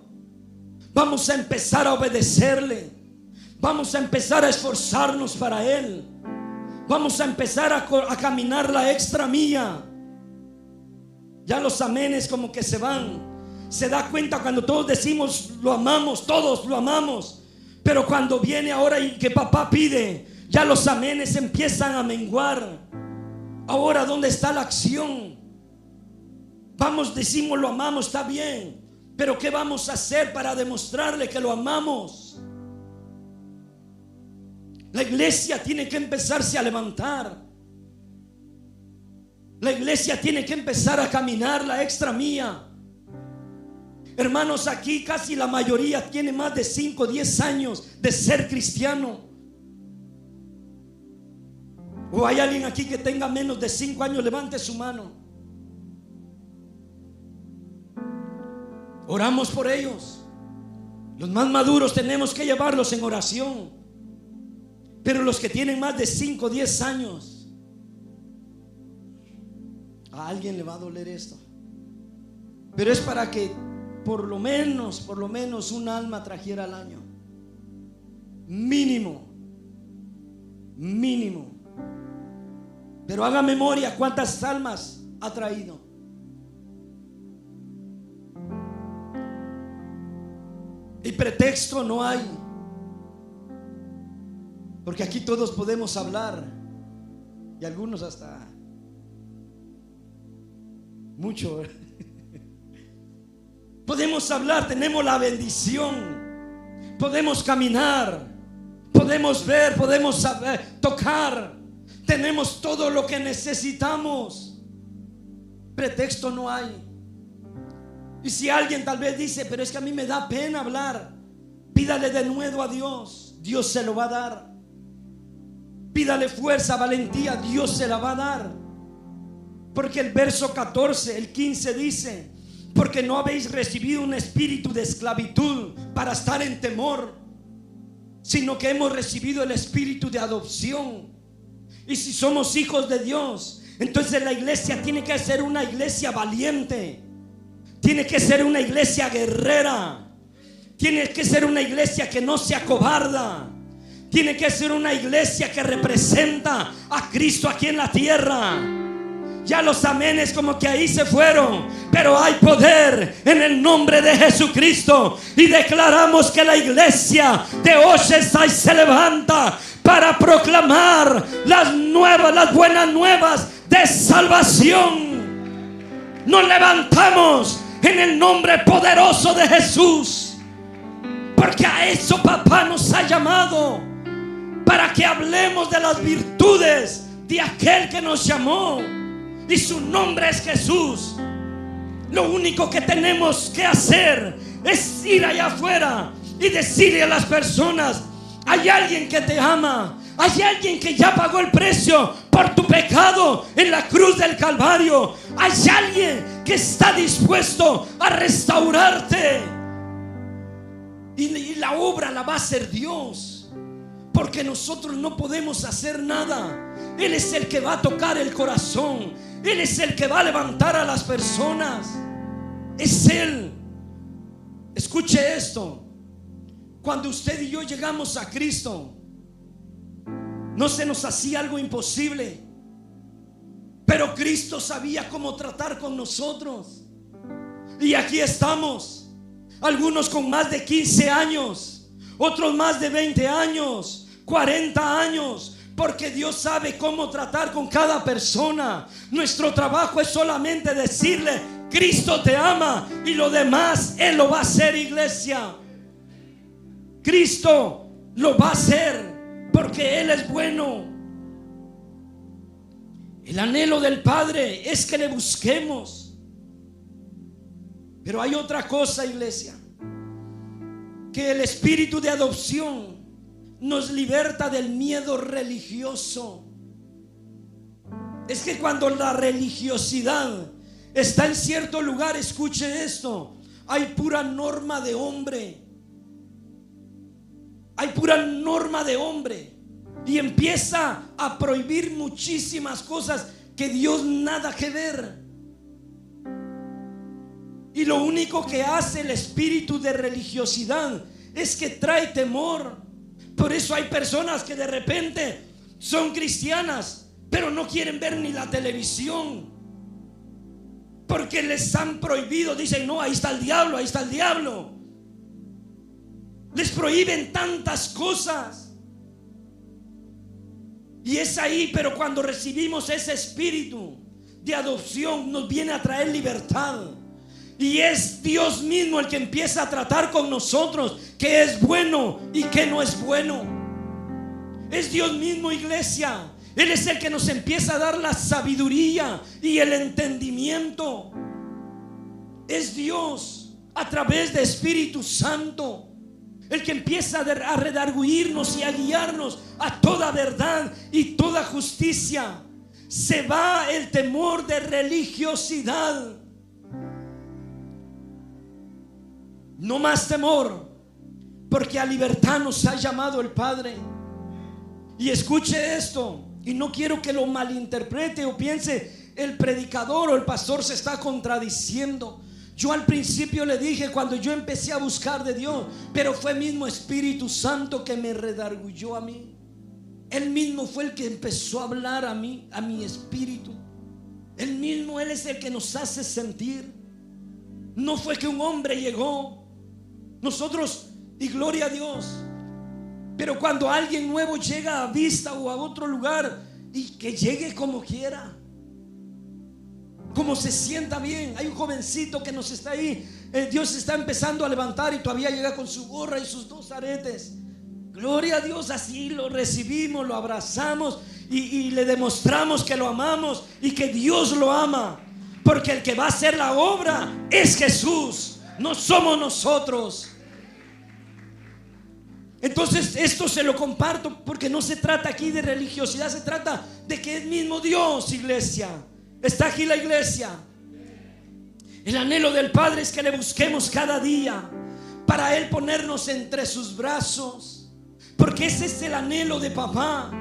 Vamos a empezar a obedecerle. Vamos a empezar a esforzarnos para Él. Vamos a empezar a caminar la extra milla. Ya los amenes como que se van. Se da cuenta cuando todos decimos lo amamos, todos lo amamos. Pero cuando viene ahora y que papá pide, ya los amenes empiezan a menguar. Ahora, ¿dónde está la acción? Vamos, decimos lo amamos, está bien, pero ¿qué vamos a hacer para demostrarle que lo amamos? La iglesia tiene que empezarse a levantar. La iglesia tiene que empezar a caminar la extra mía. Hermanos, aquí casi la mayoría tiene más de 5 o 10 años de ser cristiano. ¿O hay alguien aquí que tenga menos de 5 años? Levante su mano. Oramos por ellos. Los más maduros tenemos que llevarlos en oración. Pero los que tienen más de 5 o 10 años, a alguien le va a doler esto. Pero es para que por lo menos un alma trajera al año. Mínimo. Pero haga memoria cuántas almas ha traído. Y pretexto no hay. Porque aquí todos podemos hablar. Y algunos hasta mucho. Podemos hablar, tenemos la bendición. Podemos caminar. Podemos ver, podemos saber, tocar. Tenemos todo lo que necesitamos. Pretexto no hay. Y si alguien tal vez dice: pero es que a mí me da pena hablar, pídale de nuevo a Dios. Dios se lo va a dar. Pídale fuerza, valentía, Dios se la va a dar. Porque el verso 14, el 15 dice: porque no habéis recibido un espíritu de esclavitud para estar en temor, sino que hemos recibido el espíritu de adopción. Y si somos hijos de Dios, entonces la iglesia tiene que ser una iglesia valiente. Tiene que ser una iglesia guerrera. Tiene que ser una iglesia que no se acobarda. Tiene que ser una iglesia que representa a Cristo aquí en la tierra. Ya los amenes como que ahí se fueron, pero hay poder en el nombre de Jesucristo. Y declaramos que la iglesia de Oceanside se levanta para proclamar las buenas nuevas de salvación. Nos levantamos en el nombre poderoso de Jesús, porque a eso papá nos ha llamado, para que hablemos de las virtudes de aquel que nos llamó, y su nombre es Jesús. Lo único que tenemos que hacer es ir allá afuera y decirle a las personas: hay alguien que te ama. Hay alguien que ya pagó el precio por tu pecado en la cruz del Calvario. Hay alguien que está dispuesto a restaurarte. Y la obra la va a hacer Dios, porque nosotros no podemos hacer nada. Él es el que va a tocar el corazón. Él es el que va a levantar a las personas. Es Él. Escuche esto. Cuando usted y yo llegamos a Cristo, no se nos hacía algo imposible, pero Cristo sabía cómo tratar con nosotros. Y aquí estamos, algunos con más de 15 años, otros más de 20 años, 40 años, porque Dios sabe cómo tratar con cada persona. Nuestro trabajo es solamente decirle: Cristo te ama y lo demás Él lo va a hacer, iglesia. Cristo lo va a hacer porque Él es bueno. El anhelo del Padre es que le busquemos. Pero hay otra cosa, iglesia, que el espíritu de adopción nos liberta del miedo religioso. Es que cuando la religiosidad está en cierto lugar, escuche esto, hay pura norma de hombre. Hay pura norma de hombre. Y empieza a prohibir muchísimas cosas que Dios nada que ver. Y lo único que hace el espíritu de religiosidad es que trae temor. Por eso hay personas que de repente son cristianas, pero no quieren ver ni la televisión, porque les han prohibido. Dicen: no, ahí está el diablo, ahí está el diablo. Les prohíben tantas cosas. Y es ahí, pero cuando recibimos ese espíritu de adopción, nos viene a traer libertad. Y es Dios mismo el que empieza a tratar con nosotros qué es bueno y qué no es bueno. Es Dios mismo, iglesia. Él es el que nos empieza a dar la sabiduría y el entendimiento. Es Dios a través de Espíritu Santo el que empieza a redarguirnos y a guiarnos a toda verdad y toda justicia. Se va el temor de religiosidad. No más temor, porque a libertad nos ha llamado el Padre. Y escuche esto, y no quiero que lo malinterprete o piense el predicador o el pastor se está contradiciendo. Yo al principio le dije, cuando yo empecé a buscar de Dios, pero fue el mismo Espíritu Santo que me redarguyó a mí. Él mismo fue el que empezó a hablar a mí, a mi espíritu. Él mismo, Él es el que nos hace sentir. No fue que un hombre llegó. Nosotros, y gloria a Dios, pero cuando alguien nuevo llega a Vista o a otro lugar, y que llegue como quiera, como se sienta bien. Hay un jovencito que nos está ahí, Dios está empezando a levantar y todavía llega con su gorra y sus 2 aretes. Gloria a Dios, así lo recibimos, lo abrazamos y le demostramos que lo amamos y que Dios lo ama, porque el que va a hacer la obra es Jesús, no somos nosotros. Entonces esto se lo comparto porque no se trata aquí de religiosidad, se trata de que es mismo Dios, iglesia. ¿Está aquí la iglesia? El anhelo del Padre es que le busquemos cada día para Él ponernos entre sus brazos, porque ese es el anhelo de papá.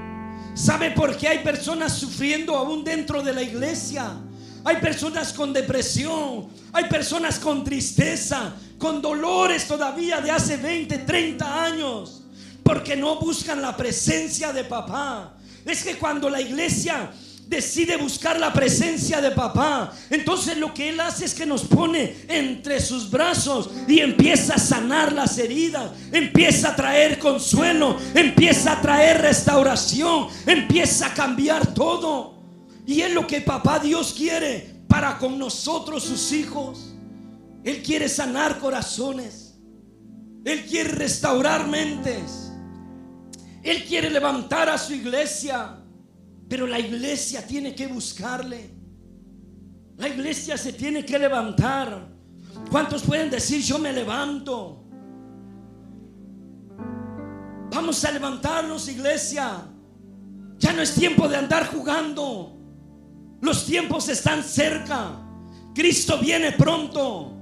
¿Sabe por qué hay personas sufriendo aún dentro de la iglesia? Hay personas con depresión, hay personas con tristeza, con dolores todavía de hace 20, 30 años, porque no buscan la presencia de papá. Es que cuando la iglesia decide buscar la presencia de papá, entonces lo que Él hace es que nos pone entre sus brazos y empieza a sanar las heridas, empieza a traer consuelo, empieza a traer restauración, empieza a cambiar todo. Y es lo que papá Dios quiere para con nosotros, sus hijos. Él quiere sanar corazones, Él quiere restaurar mentes, Él quiere levantar a su iglesia. Pero la iglesia tiene que buscarle. La iglesia se tiene que levantar. ¿Cuántos pueden decir: yo me levanto? Vamos a levantarnos, iglesia. Ya no es tiempo de andar jugando. Los tiempos están cerca. Cristo viene pronto.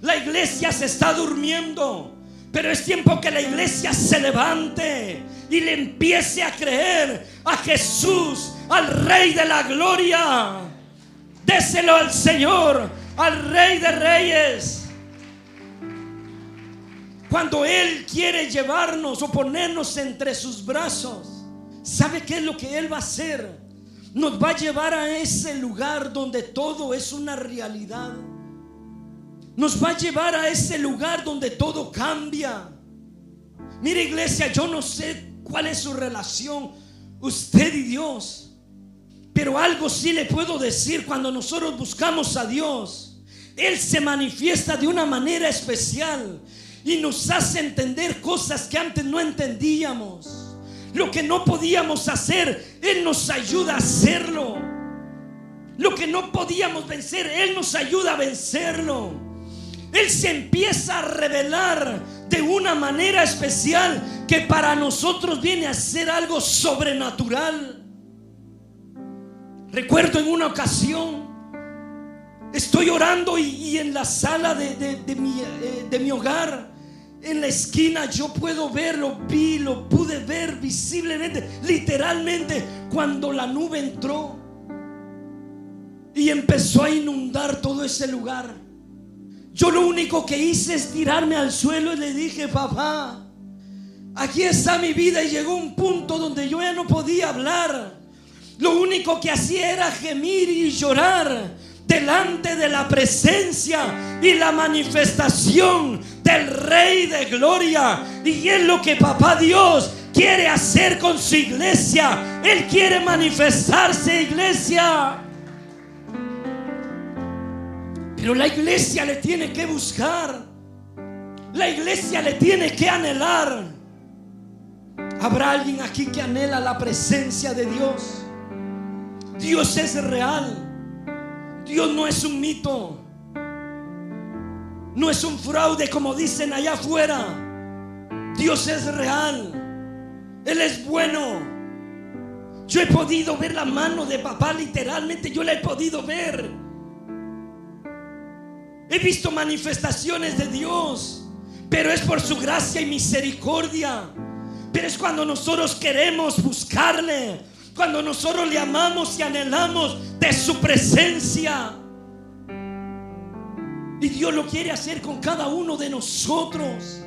La iglesia se está durmiendo, pero es tiempo que la iglesia se levante y le empiece a creer a Jesús, al Rey de la Gloria. Déselo al Señor, al Rey de Reyes. Cuando Él quiere llevarnos o ponernos entre sus brazos, ¿sabe qué es lo que Él va a hacer? Nos va a llevar a ese lugar donde todo es una realidad. Nos va a llevar a ese lugar donde todo cambia. Mire, iglesia, yo no sé cuál es su relación, usted y Dios, pero algo sí le puedo decir: cuando nosotros buscamos a Dios, Él se manifiesta de una manera especial y nos hace entender cosas que antes no entendíamos. Lo que no podíamos hacer, Él nos ayuda a hacerlo. Lo que no podíamos vencer, Él nos ayuda a vencerlo. Él se empieza a revelar de una manera especial que para nosotros viene a ser algo sobrenatural. Recuerdo en una ocasión, estoy orando y en la sala de mi hogar, en la esquina, yo puedo ver, lo pude ver visiblemente, literalmente, cuando la nube entró y empezó a inundar todo ese lugar. Yo lo único que hice es tirarme al suelo y le dije: papá, aquí está mi vida. Y llegó un punto donde yo ya no podía hablar. Lo único que hacía era gemir y llorar delante de la presencia y la manifestación del Rey de Gloria. Y es lo que papá Dios quiere hacer con su iglesia. Él quiere manifestarse, iglesia. Pero la iglesia le tiene que buscar. La iglesia le tiene que anhelar. ¿Habrá alguien aquí que anhela la presencia de Dios? Dios es real. Dios no es un mito. No es un fraude como dicen allá afuera. Dios es real. Él es bueno. Yo he podido ver la mano de papá, literalmente yo la he podido ver. He visto manifestaciones de Dios, pero es por su gracia y misericordia. Pero es cuando nosotros queremos buscarle, cuando nosotros le amamos y anhelamos de su presencia. Y Dios lo quiere hacer con cada uno de nosotros.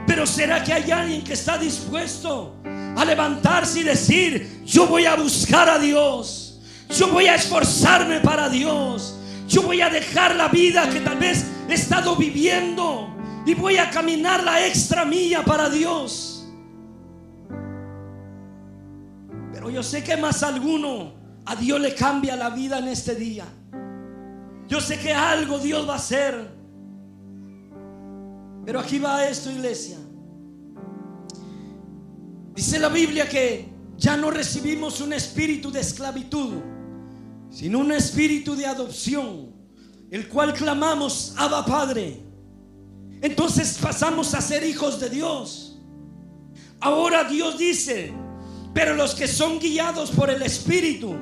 Pero ¿será que hay alguien que está dispuesto a levantarse y decir: yo voy a buscar a Dios, yo voy a esforzarme para Dios, yo voy a dejar la vida que tal vez he estado viviendo y voy a caminar la extra milla para Dios? Pero yo sé que más alguno a Dios le cambia la vida en este día. Yo sé que algo Dios va a hacer. Pero aquí va esto, iglesia. Dice la Biblia que ya no recibimos un espíritu de esclavitud, sino un espíritu de adopción, el cual clamamos: Abba, Padre. Entonces pasamos a ser hijos de Dios. Ahora Dios dice: pero los que son guiados por el Espíritu,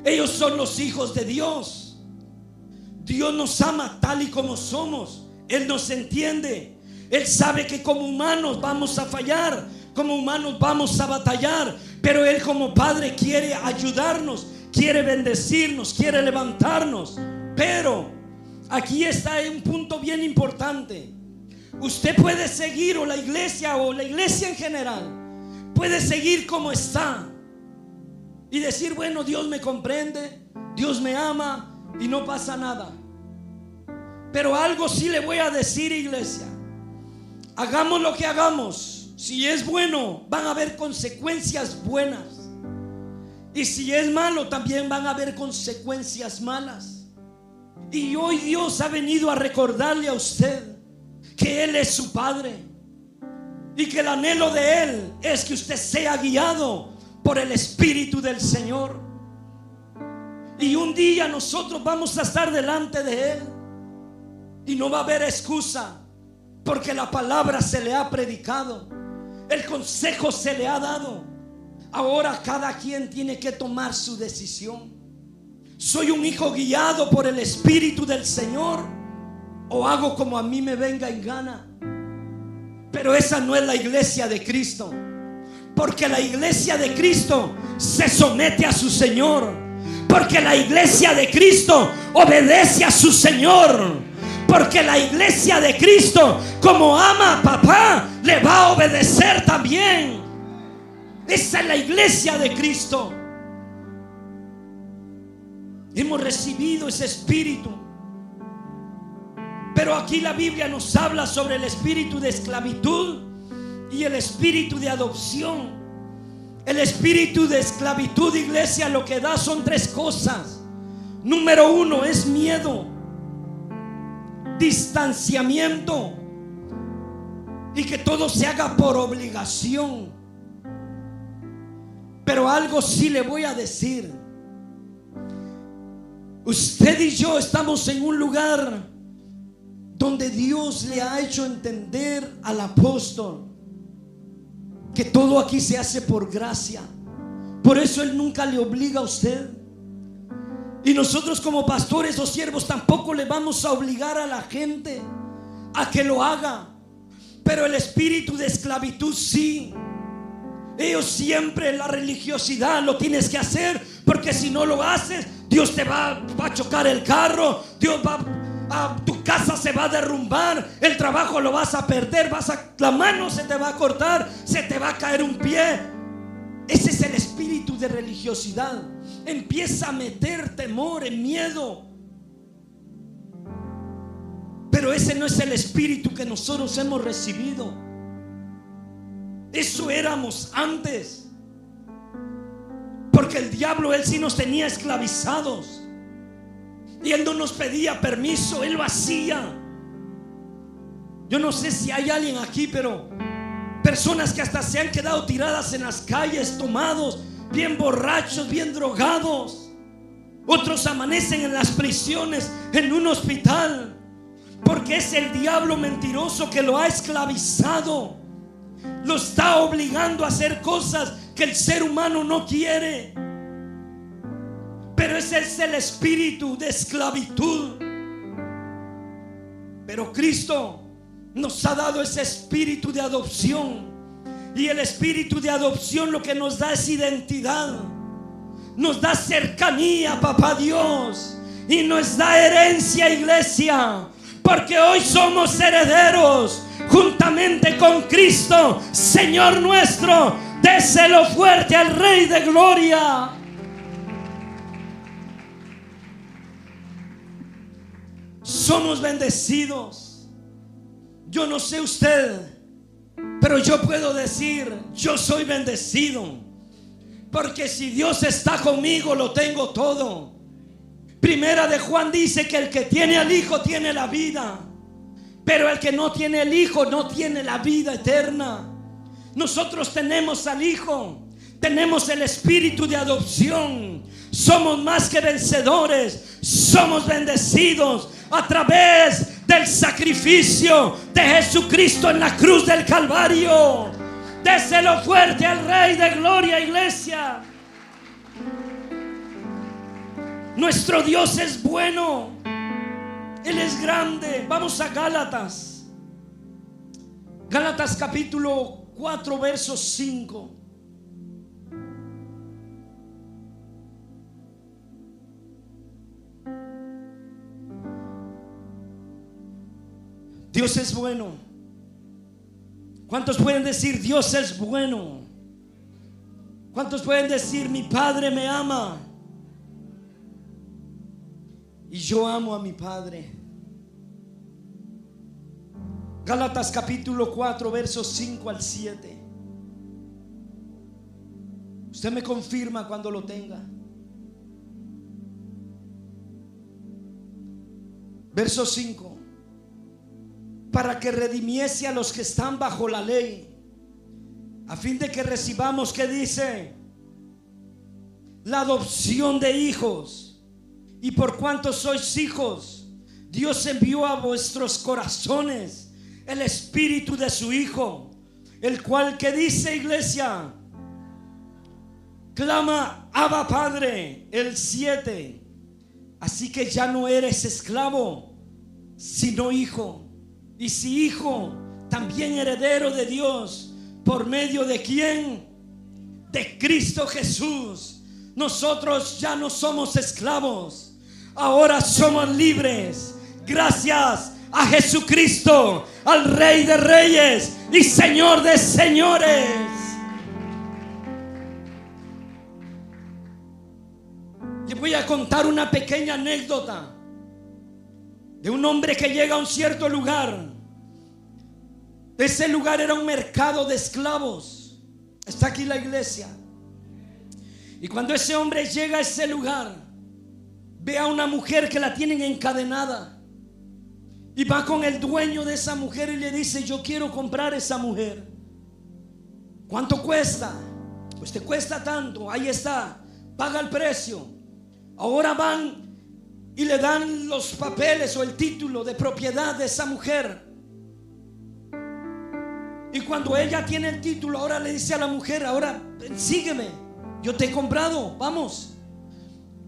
ellos son los hijos de Dios. Dios nos ama tal y como somos. Él nos entiende. Él sabe que como humanos vamos a fallar, como humanos vamos a batallar, pero Él como Padre quiere ayudarnos, quiere bendecirnos, quiere levantarnos. Pero aquí está un punto bien importante. Usted puede seguir, o la iglesia en general puede seguir como está y decir: bueno, Dios me comprende, Dios me ama y no pasa nada. Pero algo sí le voy a decir, iglesia: hagamos lo que hagamos, si es bueno, van a haber consecuencias buenas, y si es malo, también van a haber consecuencias malas. Y hoy Dios ha venido a recordarle a usted que Él es su Padre y que el anhelo de Él es que usted sea guiado por el Espíritu del Señor. Y un día nosotros vamos a estar delante de Él y no va a haber excusa, porque la palabra se le ha predicado, el consejo se le ha dado. Ahora cada quien tiene que tomar su decisión. ¿Soy un hijo guiado por el Espíritu del Señor, o hago como a mí me venga en gana? Pero esa no es la iglesia de Cristo, porque la iglesia de Cristo se somete a su Señor, porque la iglesia de Cristo obedece a su Señor, porque la iglesia de Cristo, como ama a papá, le va a obedecer también. Esa es la iglesia de Cristo. Hemos recibido ese espíritu. Pero aquí la Biblia nos habla sobre el espíritu de esclavitud y el espíritu de adopción. El espíritu de esclavitud, iglesia, lo que da son tres cosas. Número uno es miedo. distanciamiento y que todo se haga por obligación. Pero algo sí le voy a decir. Usted y yo estamos en un lugar donde Dios le ha hecho entender al apóstol que todo aquí se hace por gracia. Por eso Él nunca le obliga a usted. Y nosotros como pastores o siervos tampoco le vamos a obligar a la gente a que lo haga. Pero el espíritu de esclavitud sí. Ellos siempre, la religiosidad, lo tienes que hacer, porque si no lo haces, Dios te va a chocar el carro, tu casa se va a derrumbar, el trabajo lo vas a perder, la mano se te va a cortar, se te va a caer un pie. Ese es el espíritu de religiosidad. Empieza a meter temor, en miedo. Pero ese no es el espíritu que nosotros hemos recibido. Eso éramos antes. Porque el diablo, él sí nos tenía esclavizados. Y él no nos pedía permiso, él lo hacía. Yo no sé si hay alguien aquí, pero personas que hasta se han quedado tiradas en las calles, tomados, bien borrachos, bien drogados. Otros amanecen en las prisiones, en un hospital, porque es el diablo mentiroso que lo ha esclavizado. Lo está obligando a hacer cosas que el ser humano no quiere. Pero ese es el espíritu de esclavitud. Pero Cristo nos ha dado ese espíritu de adopción. Y el espíritu de adopción lo que nos da es identidad. Nos da cercanía, papá Dios. Y nos da herencia, iglesia. Porque hoy somos herederos juntamente con Cristo, Señor nuestro. Déselo fuerte al Rey de Gloria. Somos bendecidos. Yo no sé usted, pero yo puedo decir, yo soy bendecido. Porque si Dios está conmigo, lo tengo todo. Primera de Juan dice que el que tiene al Hijo tiene la vida, pero el que no tiene el Hijo no tiene la vida eterna. Nosotros tenemos al Hijo, tenemos el espíritu de adopción. Somos más que vencedores, somos bendecidos a través del sacrificio de Jesucristo en la cruz del Calvario. Déselo fuerte al Rey de Gloria, iglesia. Nuestro Dios es bueno, Él es grande. Vamos a Gálatas. Gálatas capítulo 4 verso 5. Dios es bueno. ¿Cuántos pueden decir Dios es bueno? ¿Cuántos pueden decir mi Padre me ama? Y yo amo a mi Padre. Gálatas capítulo 4 versos 5 al 7. Usted me confirma cuando lo tenga. Verso 5. Para que redimiese a los que están bajo la ley, a fin de que recibamos, ¿qué dice? La adopción de hijos. Y por cuanto sois hijos, Dios envió a vuestros corazones el espíritu de su Hijo, el cual, ¿qué dice, iglesia? Clama, Abba Padre. El 7. Así que ya no eres esclavo, sino hijo. Y si hijo, también heredero de Dios. ¿Por medio de quién? De Cristo Jesús. Nosotros ya no somos esclavos, ahora somos libres. Gracias a Jesucristo, al Rey de Reyes y Señor de Señores. Yo voy a contar una pequeña anécdota de un hombre que llega a un cierto lugar. Ese lugar era un mercado de esclavos. Está aquí la iglesia. Y cuando ese hombre llega a ese lugar, ve a una mujer que la tienen encadenada. Y va con el dueño de esa mujer y le dice: yo quiero comprar esa mujer. ¿Cuánto cuesta? Pues te cuesta tanto. Ahí está, paga el precio. Ahora van y le dan los papeles o el título de propiedad de esa mujer. Y cuando ella tiene el título, ahora le dice a la mujer: ahora sígueme, yo te he comprado, vamos.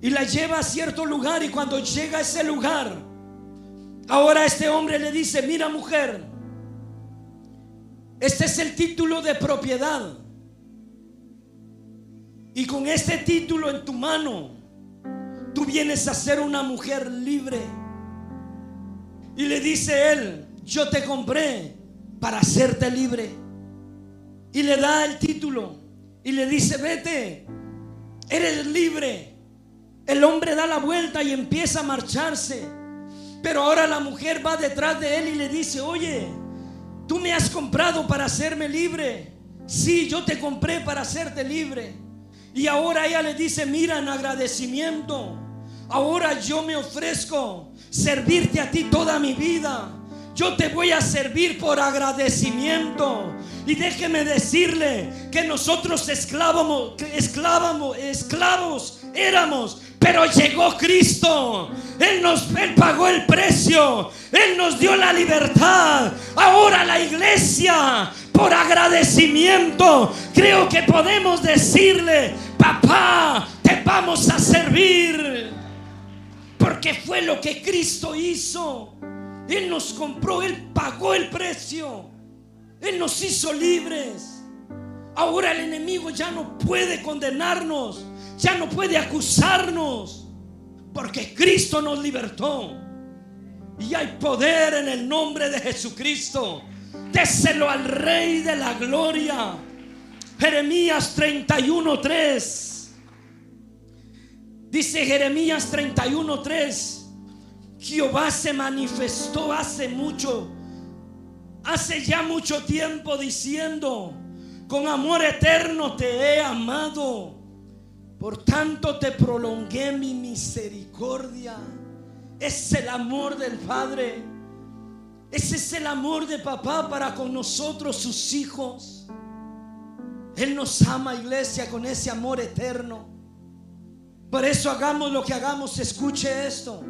Y la lleva a cierto lugar. Y cuando llega a ese lugar, ahora este hombre le dice: mira, mujer, este es el título de propiedad, y con este título en tu mano tú vienes a ser una mujer libre. Y le dice él: yo te compré para hacerte libre. Y le da el título y le dice: vete, eres libre. El hombre da la vuelta y empieza a marcharse. Pero ahora la mujer va detrás de él y le dice: oye, tú me has comprado para hacerme libre. Sí, yo te compré para hacerte libre. Y ahora ella le dice: mira, en agradecimiento, ahora yo me ofrezco servirte a ti toda mi vida. Yo te voy a servir por agradecimiento. Y déjeme decirle que nosotros esclavos éramos, pero llegó Cristo. Él pagó el precio. Él nos dio la libertad. Ahora la iglesia, por agradecimiento, creo que podemos decirle: papá, te vamos a servir. Porque fue lo que Cristo hizo. Él nos compró, Él pagó el precio. Él nos hizo libres. Ahora el enemigo ya no puede condenarnos, ya no puede acusarnos, porque Cristo nos libertó. Y hay poder en el nombre de Jesucristo. Déselo al Rey de la Gloria. Jeremías 31:3. Dice Jeremías 31:3: Jehová se manifestó hace ya mucho tiempo, diciendo: con amor eterno te he amado, por tanto te prolongué mi misericordia. Ese es el amor del Padre. Ese es el amor de papá para con nosotros, sus hijos. Él nos ama, iglesia, con ese amor eterno. Por eso hagamos lo que hagamos. Escuche esto.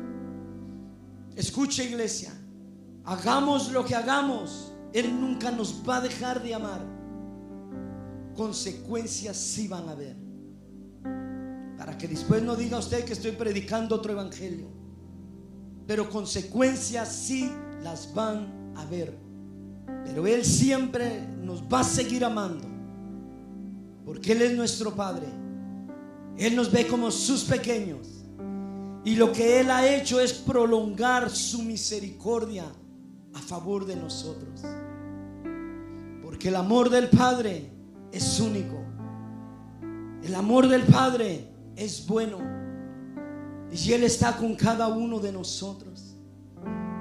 Escuche, iglesia. Hagamos lo que hagamos, Él nunca nos va a dejar de amar. Consecuencias sí van a haber, para que después no diga usted que estoy predicando otro evangelio. Pero consecuencias sí las van a haber. Pero Él siempre nos va a seguir amando, porque Él es nuestro Padre. Él nos ve como sus pequeños. Y lo que Él ha hecho es prolongar su misericordia a favor de nosotros. Porque el amor del Padre es único. El amor del Padre es bueno. Y Él está con cada uno de nosotros.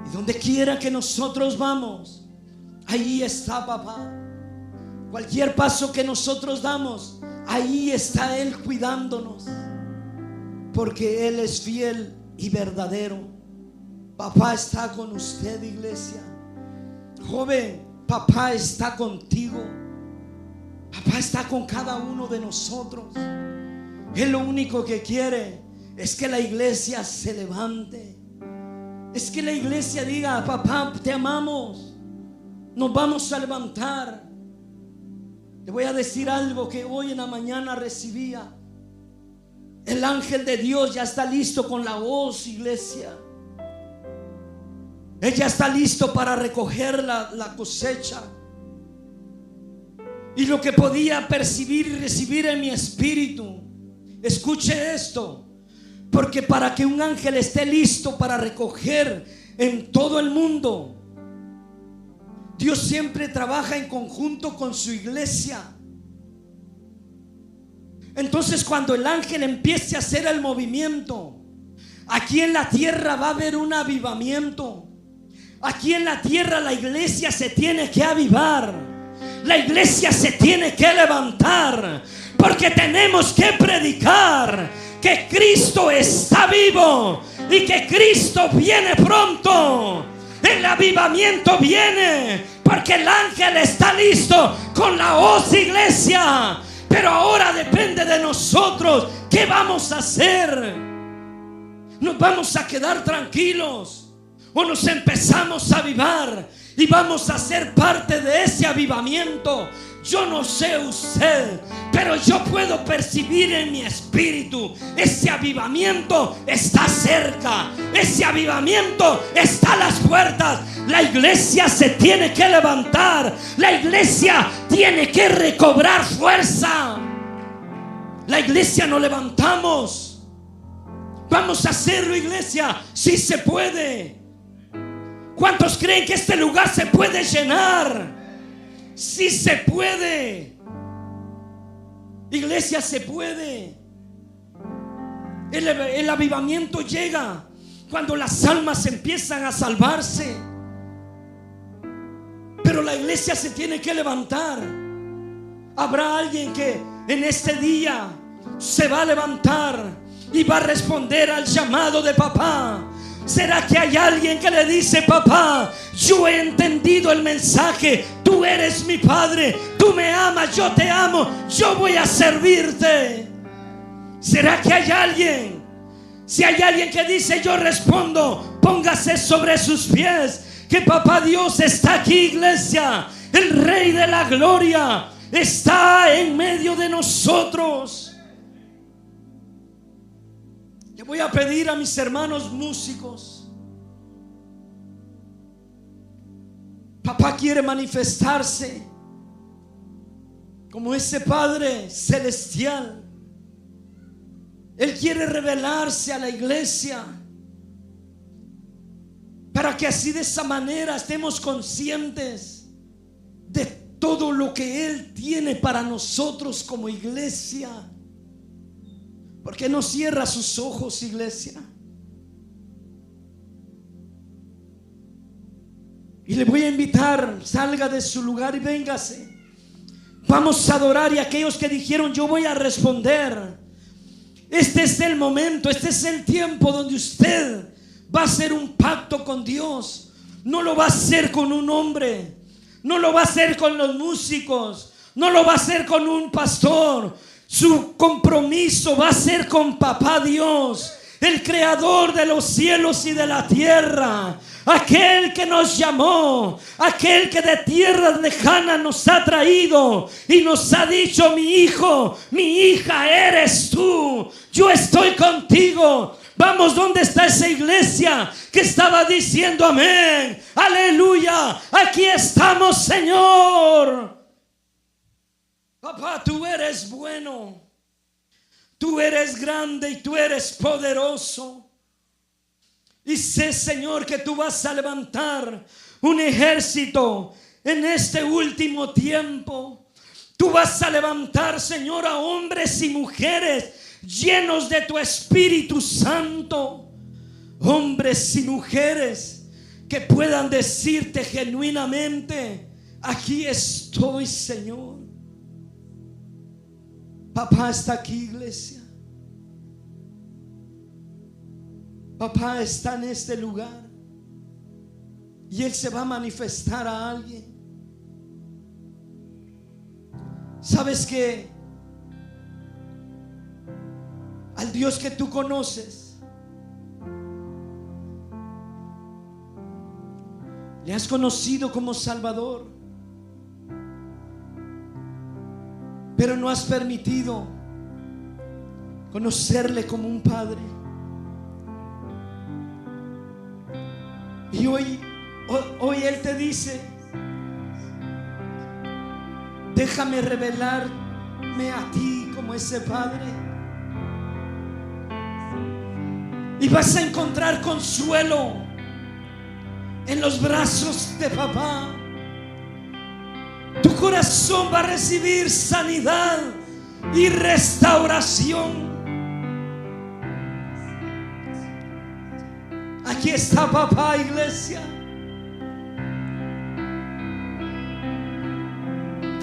Y donde quiera que nosotros vamos, ahí está papá. Cualquier paso que nosotros damos, ahí está Él cuidándonos. Porque Él es fiel y verdadero. Papá está con usted, iglesia. Joven, papá está contigo. Papá está con cada uno de nosotros. Él lo único que quiere es que la iglesia se levante. Es que la iglesia diga: papá, te amamos, nos vamos a levantar. Te voy a decir algo que hoy en la mañana recibía. El ángel de Dios ya está listo con la hoz, iglesia. Él ya está listo para recoger la cosecha. Y lo que podía percibir y recibir en mi espíritu, escuche esto, porque para que un ángel esté listo para recoger en todo el mundo, Dios siempre trabaja en conjunto con su iglesia. Entonces, cuando el ángel empiece a hacer el movimiento, aquí en la tierra va a haber un avivamiento. Aquí en la tierra la iglesia se tiene que avivar. La iglesia se tiene que levantar, porque tenemos que predicar que Cristo está vivo y que Cristo viene pronto. El avivamiento viene porque el ángel está listo con la hoz, iglesia. Pero ahora depende de nosotros. ¿Qué vamos a hacer? ¿Nos vamos a quedar tranquilos o nos empezamos a avivar y vamos a ser parte de ese avivamiento? Yo no sé usted, pero yo puedo percibir en mi espíritu: ese avivamiento está cerca, ese avivamiento está a las puertas. La iglesia se tiene que levantar, la iglesia tiene que recobrar fuerza. La iglesia nos levantamos. Vamos a hacerlo, iglesia, si se puede. ¿Cuántos creen que este lugar se puede llenar? Si se puede. Iglesia, se puede. El avivamiento llega cuando las almas empiezan a salvarse. Pero la iglesia se tiene que levantar. Habrá alguien que en este día se va a levantar y va a responder al llamado de papá. ¿Será que hay alguien que le dice: papá, yo he entendido el mensaje, tú eres mi padre, tú me amas, yo te amo, yo voy a servirte? ¿Será que hay alguien? Si hay alguien que dice: yo respondo, póngase sobre sus pies, que papá Dios está aquí, iglesia. El Rey de la Gloria está en medio de nosotros. Le voy a pedir a mis hermanos músicos. Papá quiere manifestarse como ese Padre celestial. Él quiere revelarse a la iglesia, para que así, de esa manera, estemos conscientes de todo lo que Él tiene para nosotros como iglesia. ¿Por qué no cierra sus ojos, iglesia? Y le voy a invitar: salga de su lugar y véngase. Vamos a adorar. Y aquellos que dijeron: yo voy a responder, este es el momento, este es el tiempo donde usted va a hacer un pacto con Dios. No lo va a hacer con un hombre, no lo va a hacer con los músicos, no lo va a hacer con un pastor. Su compromiso va a ser con papá Dios, el creador de los cielos y de la tierra, aquel que nos llamó, aquel que de tierras lejanas nos ha traído y nos ha dicho: mi hijo, mi hija eres tú, yo estoy contigo. Vamos, ¿dónde está esa iglesia que estaba diciendo amén, aleluya? Aquí estamos, Señor. Papá, tú eres bueno, tú eres grande y tú eres poderoso. Y sé, Señor, que tú vas a levantar un ejército en este último tiempo. Tú vas a levantar, Señor, a hombres y mujeres llenos de tu Espíritu Santo. Hombres y mujeres que puedan decirte genuinamente: aquí estoy, Señor. Papá está aquí, iglesia. Papá está en este lugar y Él se va a manifestar a alguien. ¿Sabes qué? Al Dios que tú conoces, le has conocido como Salvador, pero no has permitido conocerle como un Padre. Y hoy Él te dice: déjame revelarme a ti como ese Padre. Y vas a encontrar consuelo en los brazos de papá. Tu corazón va a recibir sanidad y restauración. Aquí está papá, iglesia.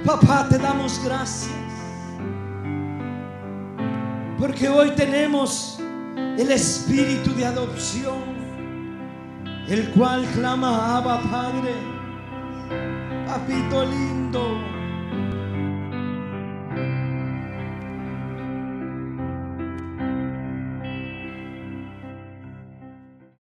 Papá, te damos gracias porque hoy tenemos el espíritu de adopción, el cual clama: Abba, Padre. Papito lindo.